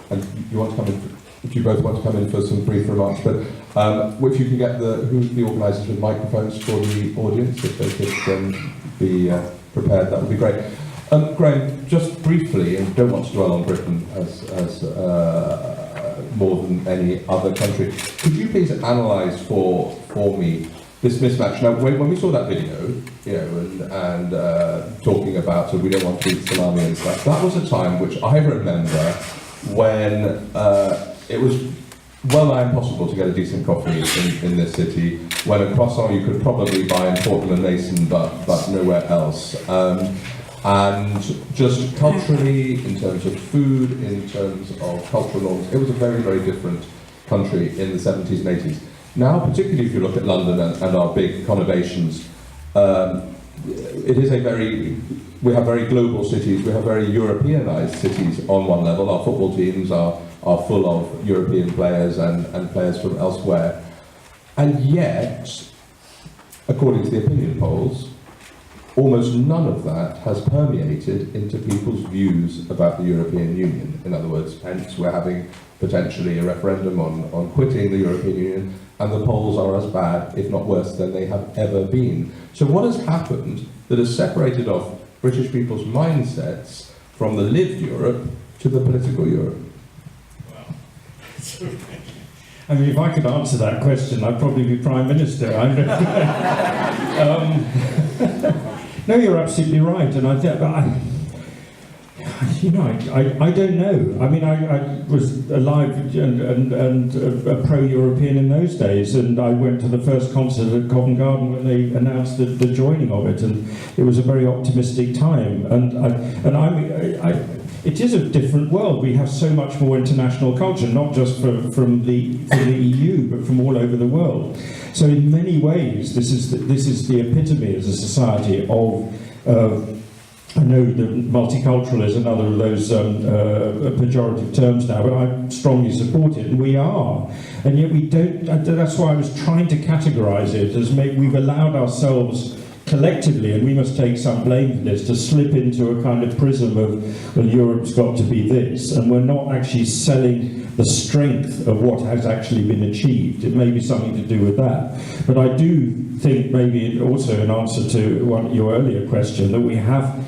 and you want to come in, if you both want to come in for some brief remarks, but if you can get the organisers with microphones for the audience, if they could be prepared, that would be great. Graham, just briefly, and don't want to dwell on Britain as more than any other country, could you please analyse for me this mismatch? Now, when we saw that video, and talking about, so we don't want to eat salami and stuff, that was a time which I remember when it was well nigh impossible to get a decent coffee in this city, when a croissant you could probably buy in Portland and Mason, but nowhere else. And just culturally, in terms of food, in terms of cultural norms, it was a very, very different country in the 70s and 80s. Now, particularly if you look at London and our big conurbations, it is we have very global cities, we have very Europeanized cities on one level. Our football teams are full of European players and players from elsewhere. And yet, according to the opinion polls, almost none of that has permeated into people's views about the European Union. In other words, hence we're having potentially a referendum on quitting the European Union, and the polls are as bad, if not worse, than they have ever been. So what has happened that has separated off British people's mindsets from the lived Europe to the political Europe? I mean, if I could answer that question, I'd probably be Prime Minister. No, you're absolutely right, and I don't know. I mean, I was alive and pro-European in those days, and I went to the first concert at Covent Garden when they announced the joining of it, and it was a very optimistic time. It is a different world. We have so much more international culture, not just from the EU, but from all over the world. So in many ways, this is the epitome as a society of. I know that multicultural is another of those pejorative terms now, but I strongly support it, and we are. And yet we don't. That's why I was trying to categorise it as we've allowed ourselves collectively, and we must take some blame for this, to slip into a kind of prism of, well, Europe's got to be this, and we're not actually selling the strength of what has actually been achieved. It may be something to do with that. But I do think, maybe also in answer to your earlier question, that we have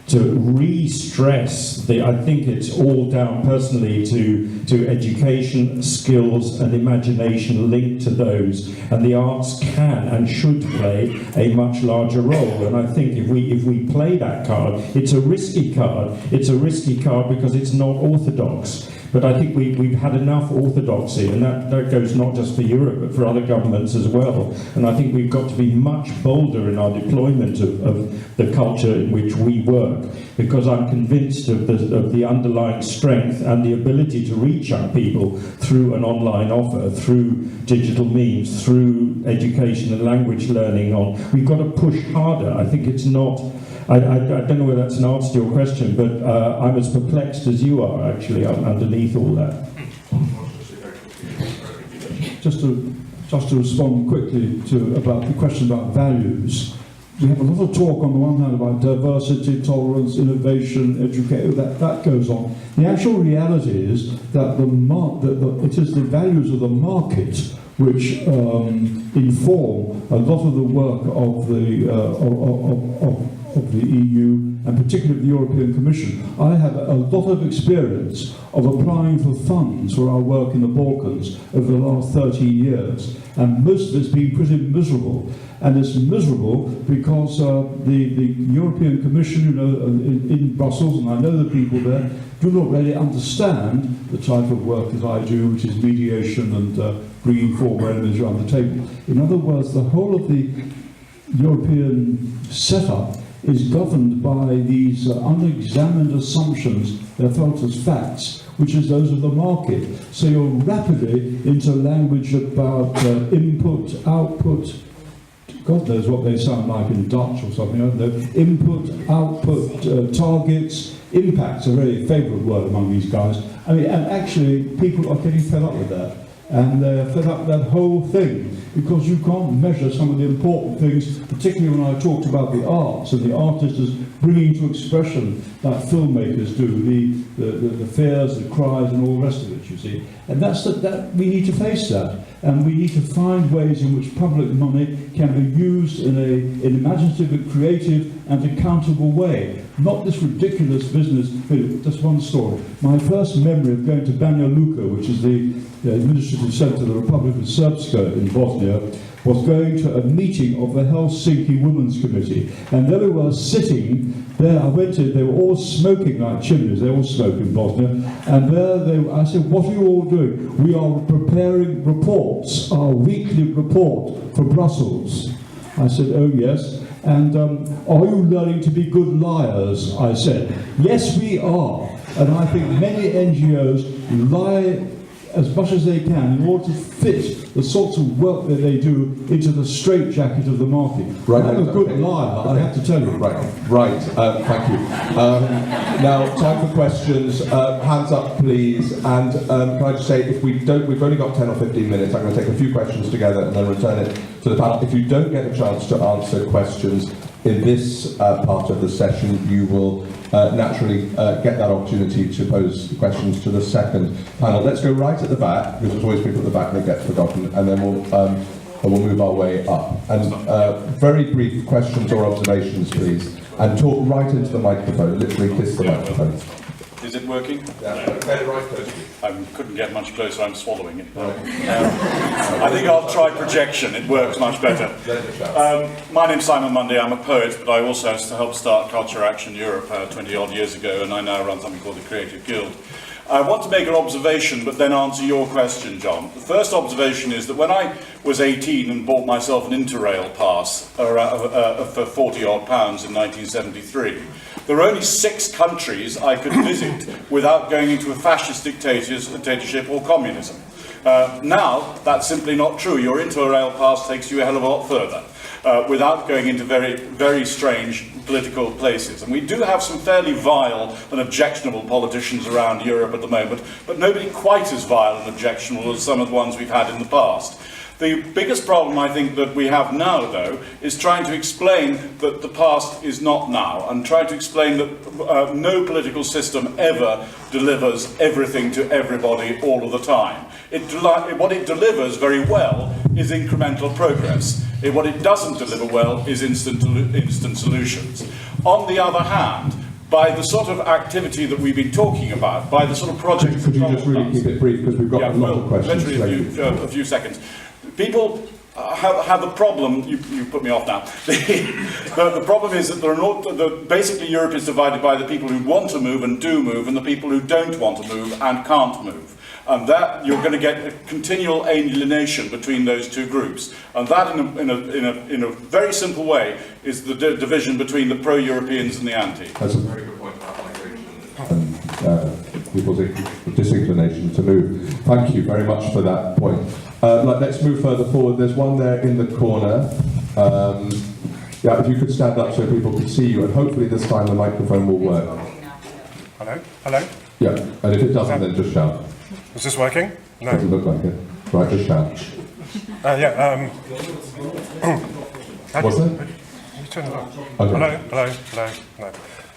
to re-stress I think it's all down personally to education, skills and imagination linked to those, and the arts can and should play a much larger role. And I think if we play that card, it's a risky card. It's a risky card because it's not orthodox. But I think we've had enough orthodoxy, and that goes not just for Europe, but for other governments as well. And I think we've got to be much bolder in our deployment of the culture in which we work, because I'm convinced of the underlying strength and the ability to reach young people through an online offer, through digital means, through education and language learning. We've got to push harder. I think it's not... I don't know whether that's an answer to your question, but I'm as perplexed as you are, actually, underneath all that. Just to respond quickly about the question about values, we have a lot of talk on the one hand about diversity, tolerance, innovation, education, that goes on. The actual reality is that it is the values of the market which inform a lot of the work of the EU, and particularly the European Commission. I have a lot of experience of applying for funds for our work in the Balkans over the last 30 years, and most of it's been pretty miserable. And it's miserable because the European Commission, in Brussels, and I know the people there, do not really understand the type of work that I do, which is mediation and bringing forward enemies around the table. In other words, the whole of the European setup is governed by these unexamined assumptions that are felt as facts, which is those of the market. So you're rapidly into language about input, output, God knows what they sound like in Dutch or something, I don't know. Input, output, targets, impact's a very favourite word among these guys. I mean, and actually people are getting fed up with that. And they're fed up with that whole thing, because you can't measure some of the important things, particularly when I talked about the arts and the artists as bringing to expression like filmmakers do, the fears, the cries and all the rest of it, you see. And that we need to face that. And we need to find ways in which public money can be used in an imaginative and creative and accountable way. Not this ridiculous business. Just one story. My first memory of going to Banja Luka, which is the administrative centre of the Republic of Srpska in Bosnia, was going to a meeting of the Helsinki Women's Committee. And there we were sitting there. I went in, they were all smoking like chimneys. They all smoke in Bosnia. And there I said, what are you all doing? We are preparing reports, our weekly report for Brussels. I said, oh yes. And are you learning to be good liars? I said. Yes, we are. And I think many NGOs lie as much as they can in order to fit the sorts of work that they do into the straitjacket of the market. Right, I'm a good liar, I have to tell you. Right, thank you. Now, time for questions. Hands up, please. And can I just say, if we've only got 10 or 15 minutes, I'm going to take a few questions together and then return it to the panel. If you don't get a chance to answer questions in this part of the session, you will naturally get that opportunity to pose questions to the second panel. Let's go right at the back, because there's always people at the back that get forgotten, and then we'll move our way up. And very brief questions or observations, please, and talk right into the microphone, literally kiss the microphone. Is it working? Yeah, okay, right close to you. I couldn't get much closer, I'm swallowing it. I think I'll try projection, it works much better. My name's Simon Mundy, I'm a poet, but I also helped start Culture Action Europe 20 odd years ago, and I now run something called the Creative Guild. I want to make an observation, but then answer your question, John. The first observation is that when I was 18 and bought myself an Interrail pass for 40 odd pounds in 1973, there were only 6 countries I could visit without going into a fascist dictatorship or communism. Now, that's simply not true. Your Interrail pass takes you a hell of a lot further, without going into very, very strange political places. And we do have some fairly vile and objectionable politicians around Europe at the moment, but nobody quite as vile and objectionable as some of the ones we've had in the past. The biggest problem, I think, that we have now, though, is trying to explain that the past is not now, and trying to explain that no political system ever delivers everything to everybody all of the time. What it delivers very well is incremental progress. What it doesn't deliver well is instant solutions. On the other hand, by the sort of activity that we've been talking about, by the sort of projects... Could you just really keep it brief, because we've got a lot of questions. Literally a few seconds. People have a problem. You put me off now. The problem is that basically Europe is divided by the people who want to move and do move, and the people who don't want to move and can't move. And that you're going to get a continual alienation between those two groups. And that, in a very simple way, is the division between the pro-Europeans and the anti. That's a very good point about migration and people's disinclination to move. Thank you very much for that point. Let's move further forward. There's one there in the corner. Yeah, if you could stand up so people can see you, and hopefully this time the microphone will work. Hello? Hello? Yeah, and if it doesn't, then just shout. Is this working? No. Doesn't look like it. Right, just shout. What's that? You turn it on. Okay.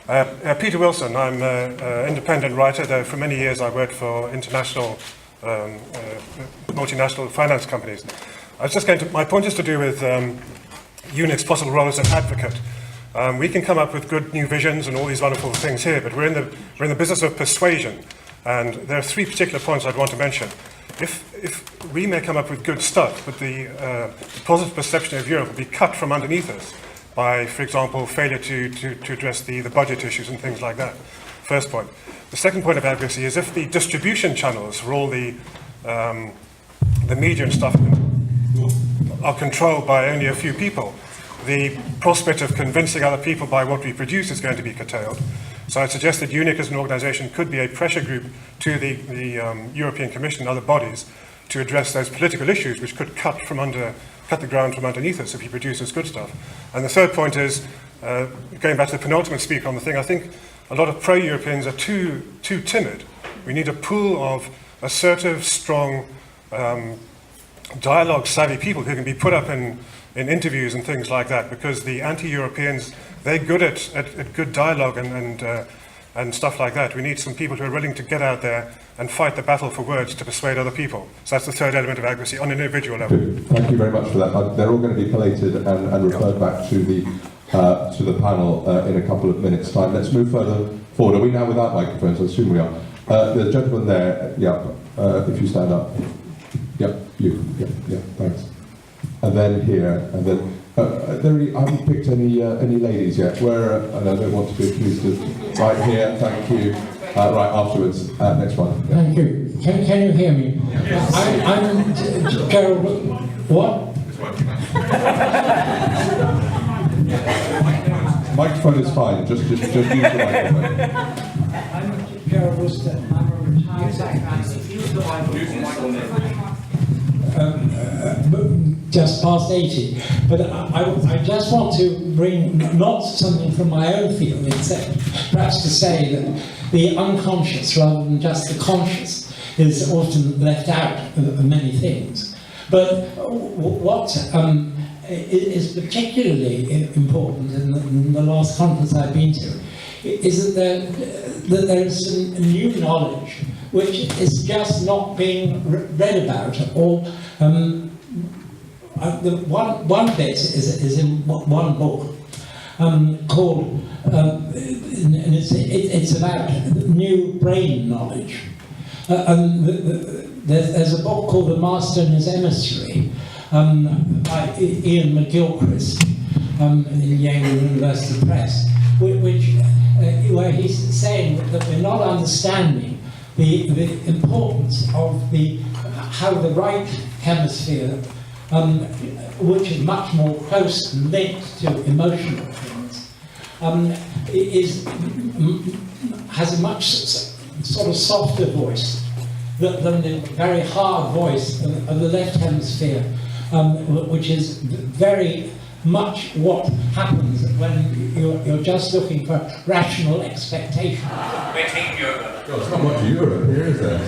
Hello. Peter Wilson. I'm an independent writer, though for many years I worked for international, multinational finance companies. I was just going to, my point is to do with EUNIC's possible role as an advocate. We can come up with good new visions and all these wonderful things here, but we're in the business of persuasion. And there are 3 particular points I'd want to mention. If we may come up with good stuff, but the positive perception of Europe will be cut from underneath us by, for example, failure to address the budget issues and things like that. First point. The second point of advocacy is if the distribution channels for all the media and stuff are controlled by only a few people, the prospect of convincing other people by what we produce is going to be curtailed. So I suggest that EUNIC as an organisation could be a pressure group to the European Commission and other bodies to address those political issues which could cut the ground from underneath us if he produces good stuff. And the third point is, going back to the penultimate speaker on the thing, I think a lot of pro-Europeans are too timid. We need a pool of assertive, strong, dialogue-savvy people who can be put up in interviews and things like that, because the anti-Europeans, they're good at good dialogue and stuff like that. We need some people who are willing to get out there and fight the battle for words to persuade other people. So that's the third element of advocacy on an individual level. Thank you very much for that. They're all going to be collated and referred back to the panel in a couple of minutes' time. Let's move further forward. Are we now without microphones? I assume we are. The gentleman there, if you stand up. Thanks. And then here, and then I haven't picked any ladies yet. And I don't want to be accused of right here. Thank you. Right afterwards. Next one. Thank you. Can you hear me? Yes. I'm Gerald. What? Microphone is fine, just use the microphone. I'm Pierre Worcester. I'm a retired just past 80. But I just want to bring not something from my own field, except perhaps to say that the unconscious rather than just the conscious is often left out of many things. But what is particularly important in the last conference I've been to is that there is some new knowledge which is just not being read about, or one bit is in one book called, and it's about new brain knowledge. There's a book called The Master and His Emissary by Ian McGilchrist in Yale University Press, where he's saying that we're not understanding the importance of how the right hemisphere, which is much more close and linked to emotional things, has a much sort of softer voice than the very hard voice of the left hemisphere, which is very much what happens when you're just looking for rational expectation. God, it's not much Europe here, is there?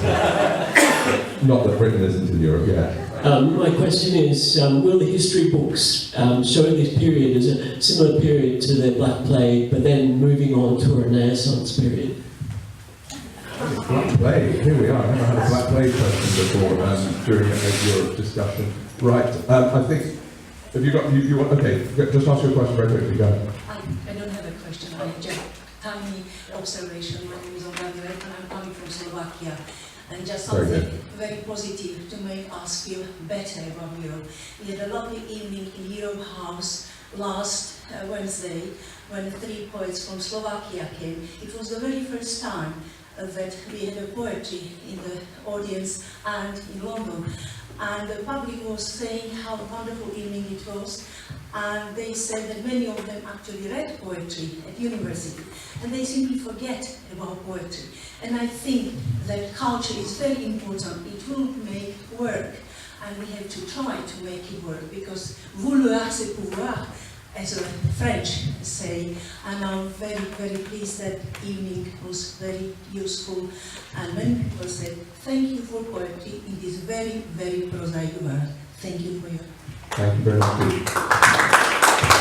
Not that Britain isn't in Europe yet. My question is, will the history books show this period as a similar period to the Black Plague, but then moving on to a Renaissance period? Black Plague, here we are. I never had a Black Plague question before during a Europe discussion. Right, I think, have you got, you want, okay, just ask your question very quickly, go. I don't have a question, I just tiny observation. My name is Gabriela and I'm coming from Slovakia. And just something very positive to make us feel better about Europe. We had a lovely evening in Europe House last Wednesday when 3 poets from Slovakia came. It was the very first time that we had a poetry in the audience and in London. And the public was saying how wonderful evening it was. And they said that many of them actually read poetry at university. And they simply forget about poetry. And I think that culture is very important. It will make work. And we have to try to make it work. Because vouloir c'est pouvoir, as the French say. And I'm very, very pleased that evening was very useful. And many people said, thank you for poetry in this very, very prosaic world. Thank you for your... Thank you very much.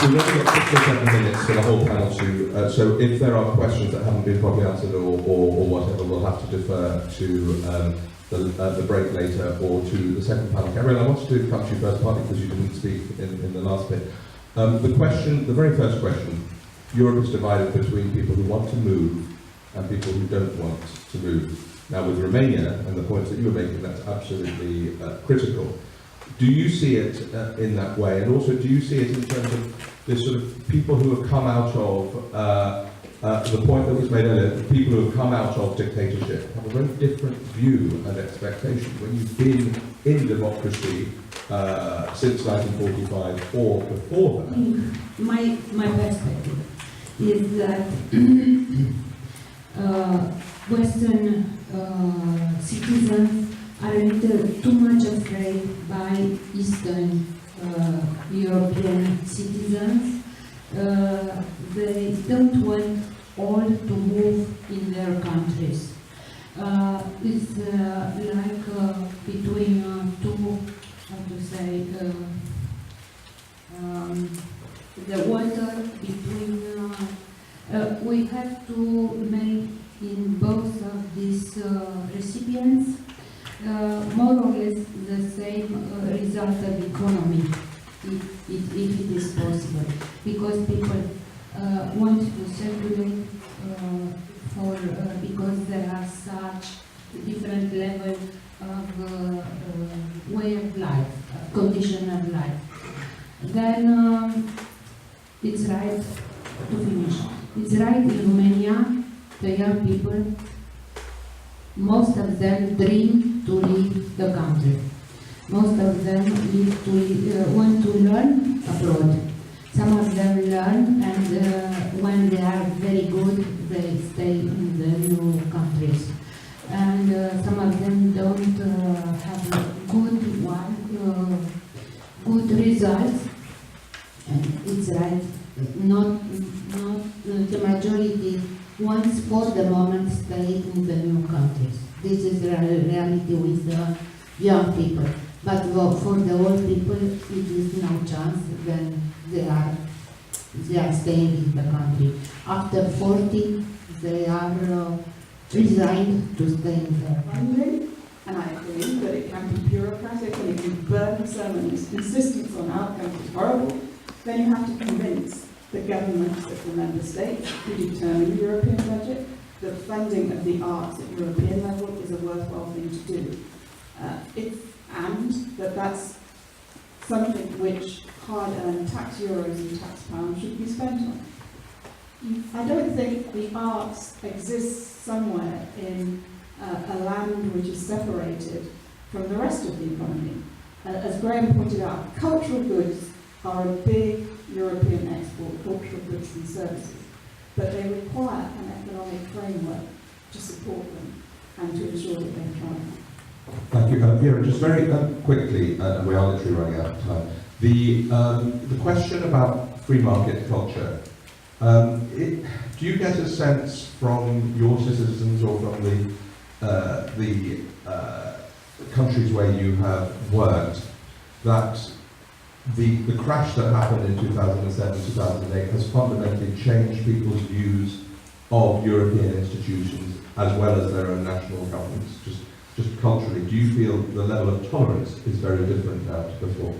We've only got 6 or 7 minutes for the whole panel to, so if there are questions that haven't been properly answered or whatever, we'll have to defer to the break later or to the second panel. Gabriela, I wanted to come to you first, partly because you didn't speak in the last bit. The very first question, Europe is divided between people who want to move and people who don't want to move. Now with Romania and the points that you were making, that's absolutely critical. Do you see it in that way? And also, do you see it in terms of this sort of people who have come out of, the point that was made earlier, people who have come out of dictatorship have a very different view and expectation when you've been in democracy since 1945 or before that? My perspective is that Western citizens are a little too much afraid by Eastern European citizens. They don't want all to move in their countries. It's like between two, how to say, the water between, we have to make in both of these recipients more or less the same result of economy, if it is possible, because people want to circulate because there are such different levels of way of life, condition of life. Then it's right to finish. It's right in Romania, the young people, most of them dream to leave the country. Most of them want to learn abroad. Some of them learn, and when they are very good, they stay in the new countries. And some of them don't have a good results. And it's right, not the majority wants for the moment stay in the new countries. This is the reality with the young people. But for the old people, it is no chance. Then they are staying in the country. After 40, they are resigned to stay in the country. And I agree that it can be bureaucratic and it can be burdensome and its insistence on outcomes is horrible. Then you have to convince the governments of the member states who determine the European budget that funding of the arts at European level is a worthwhile thing to do. And that's something which hard-earned tax euros and tax pounds should be spent on. I don't think the arts exists somewhere in a land which is separated from the rest of the economy. As Graham pointed out, cultural goods are a big European export, cultural goods and services, but they require an economic framework to support them and to ensure that they thrive. Thank you. Viera, just very quickly, and we are literally running out of time, the question about free market culture, do you get a sense from your citizens or from the countries where you have worked that the crash that happened in 2007, 2008 has fundamentally changed people's views of European institutions as well as their own national governments? Just culturally, do you feel the level of tolerance is very different now to before?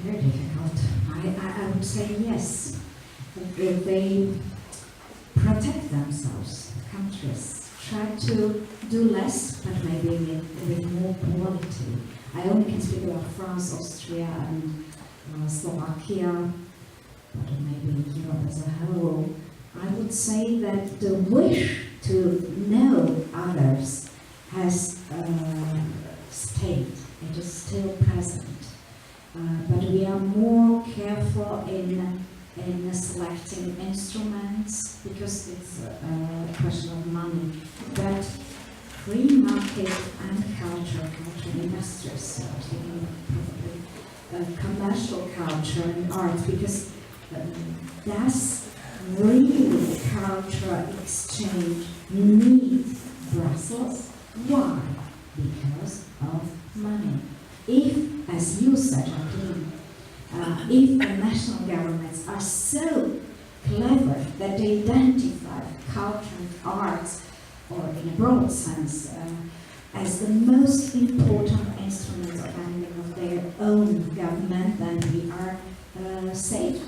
Very difficult. I would say yes. They protect themselves, countries. Try to do less, but maybe with more quality. I only can speak about France, Austria, and Slovakia, but maybe Europe as a whole. I would say that the wish to know others has stayed. It is still present. But we are more careful in selecting instruments because it's a question of money. But free market and culture industries, so taking probably commercial culture and art, because that's really cultural exchange needs Brussels. Why? Because of money. If, as you said, Jacqueline, if the national governments are so clever that they identify culture and arts, or in a broad sense, as the most important instrument of handling of their own government, then we are saved.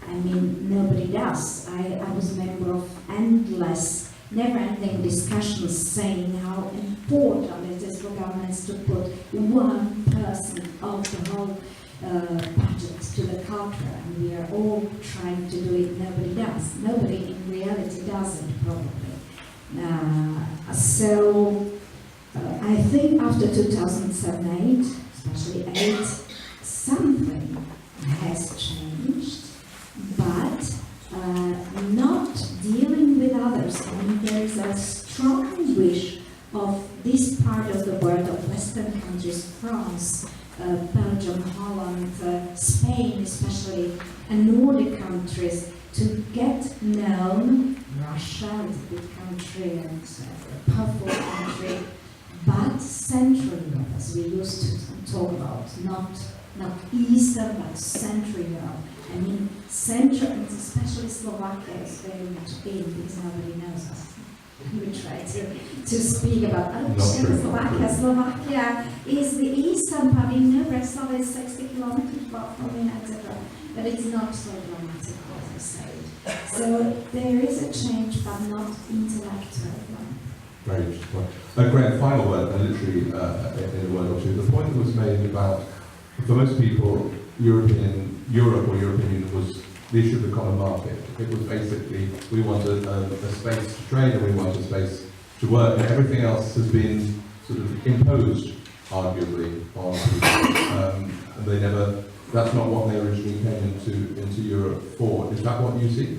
I mean, nobody does. I was a member of endless, never-ending discussions saying how important it is for governments to put 1% of the whole budget to the culture, and we are all trying to do it. Nobody does. Nobody in reality does it, probably. So I think after 2007-8, especially 8, something has changed, but not dealing with others. I mean, there is a strong wish of this part of the world, of Western countries, France, Belgium, Holland, Spain especially, and Nordic countries, to get known. Russia is a big country and a powerful country, but Central Europe, as we used to talk about, not Eastern, but Central Europe. I mean, Central, and especially Slovakia, is very much in because nobody knows us. We try to speak about Slovakia is the eastern part. In Bratislava is 60 kilometers from me, etc. But it's not so dramatic, as I said. So there is a change, but not intellectual one. Very interesting point. Graham, final word, literally in a word or two. The point that was made about, for most people, Europe or European Union was the issue of the common market. It was basically, we want a space to trade and we want a space to work, and everything else has been sort of imposed, arguably, on people. And they never that's not what they originally came into Europe for. Is that what you see?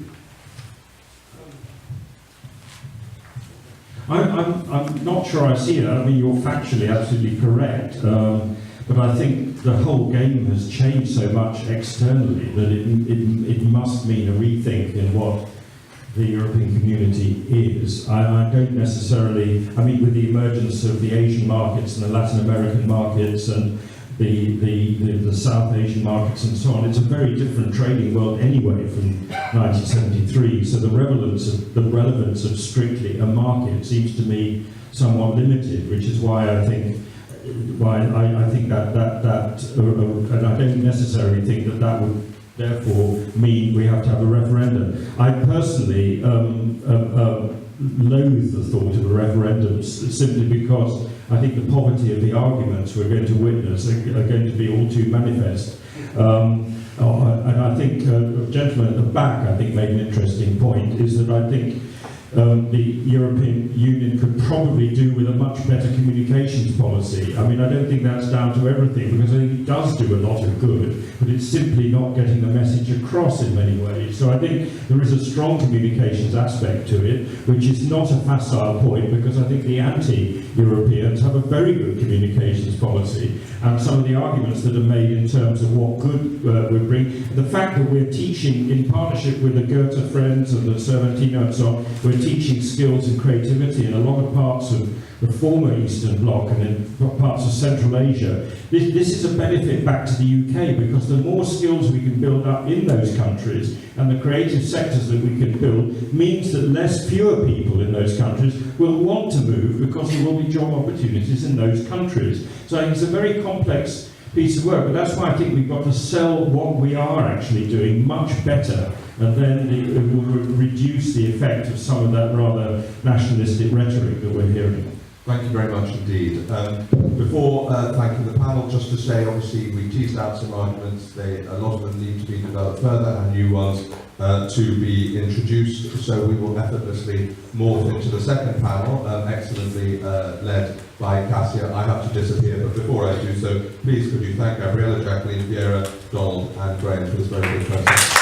I'm not sure I see that. I mean, you're factually absolutely correct. But I think the whole game has changed so much externally that it must mean a rethink in what the European community is. I don't necessarily, I mean, with the emergence of the Asian markets and the Latin American markets and the South Asian markets and so on, it's a very different trading world anyway from 1973. So the relevance of strictly a market seems to me somewhat limited, which is why I think that and I don't necessarily think that would therefore mean we have to have a referendum. I personally loathe the thought of a referendum simply because I think the poverty of the arguments we're going to witness are going to be all too manifest. And I think a gentleman at the back, I think, made an interesting point, is that I think the European Union could probably do with a much better communications policy. I mean, I don't think that's down to everything, because I think it does do a lot of good, but it's simply not getting the message across in many ways. So I think there is a strong communications aspect to it, which is not a facile point, because I think the anti-Europeans have a very good communications policy, and some of the arguments that are made in terms of what good we bring, the fact that we're teaching in partnership with the Goethe Friends and the Cervantino and so on, we're teaching skills and creativity in a lot of parts of the former Eastern Bloc and in parts of Central Asia. This is a benefit back to the UK, because the more skills we can build up in those countries and the creative sectors that we can build means that fewer people in those countries will want to move, because there will be job opportunities in those countries. So I think it's a very complex piece of work, but that's why I think we've got to sell what we are actually doing much better, and then it will reduce the effect of some of that rather nationalistic rhetoric that we're hearing. Thank you very much indeed. Before thanking the panel, just to say, obviously we teased out some arguments, a lot of them need to be developed further and new ones to be introduced, so we will effortlessly morph into the second panel, excellently led by Cassia. I have to disappear, but before I do so, please could you thank Gabriela, Jacqueline, Viera, Donald and Graham for this very good presentation.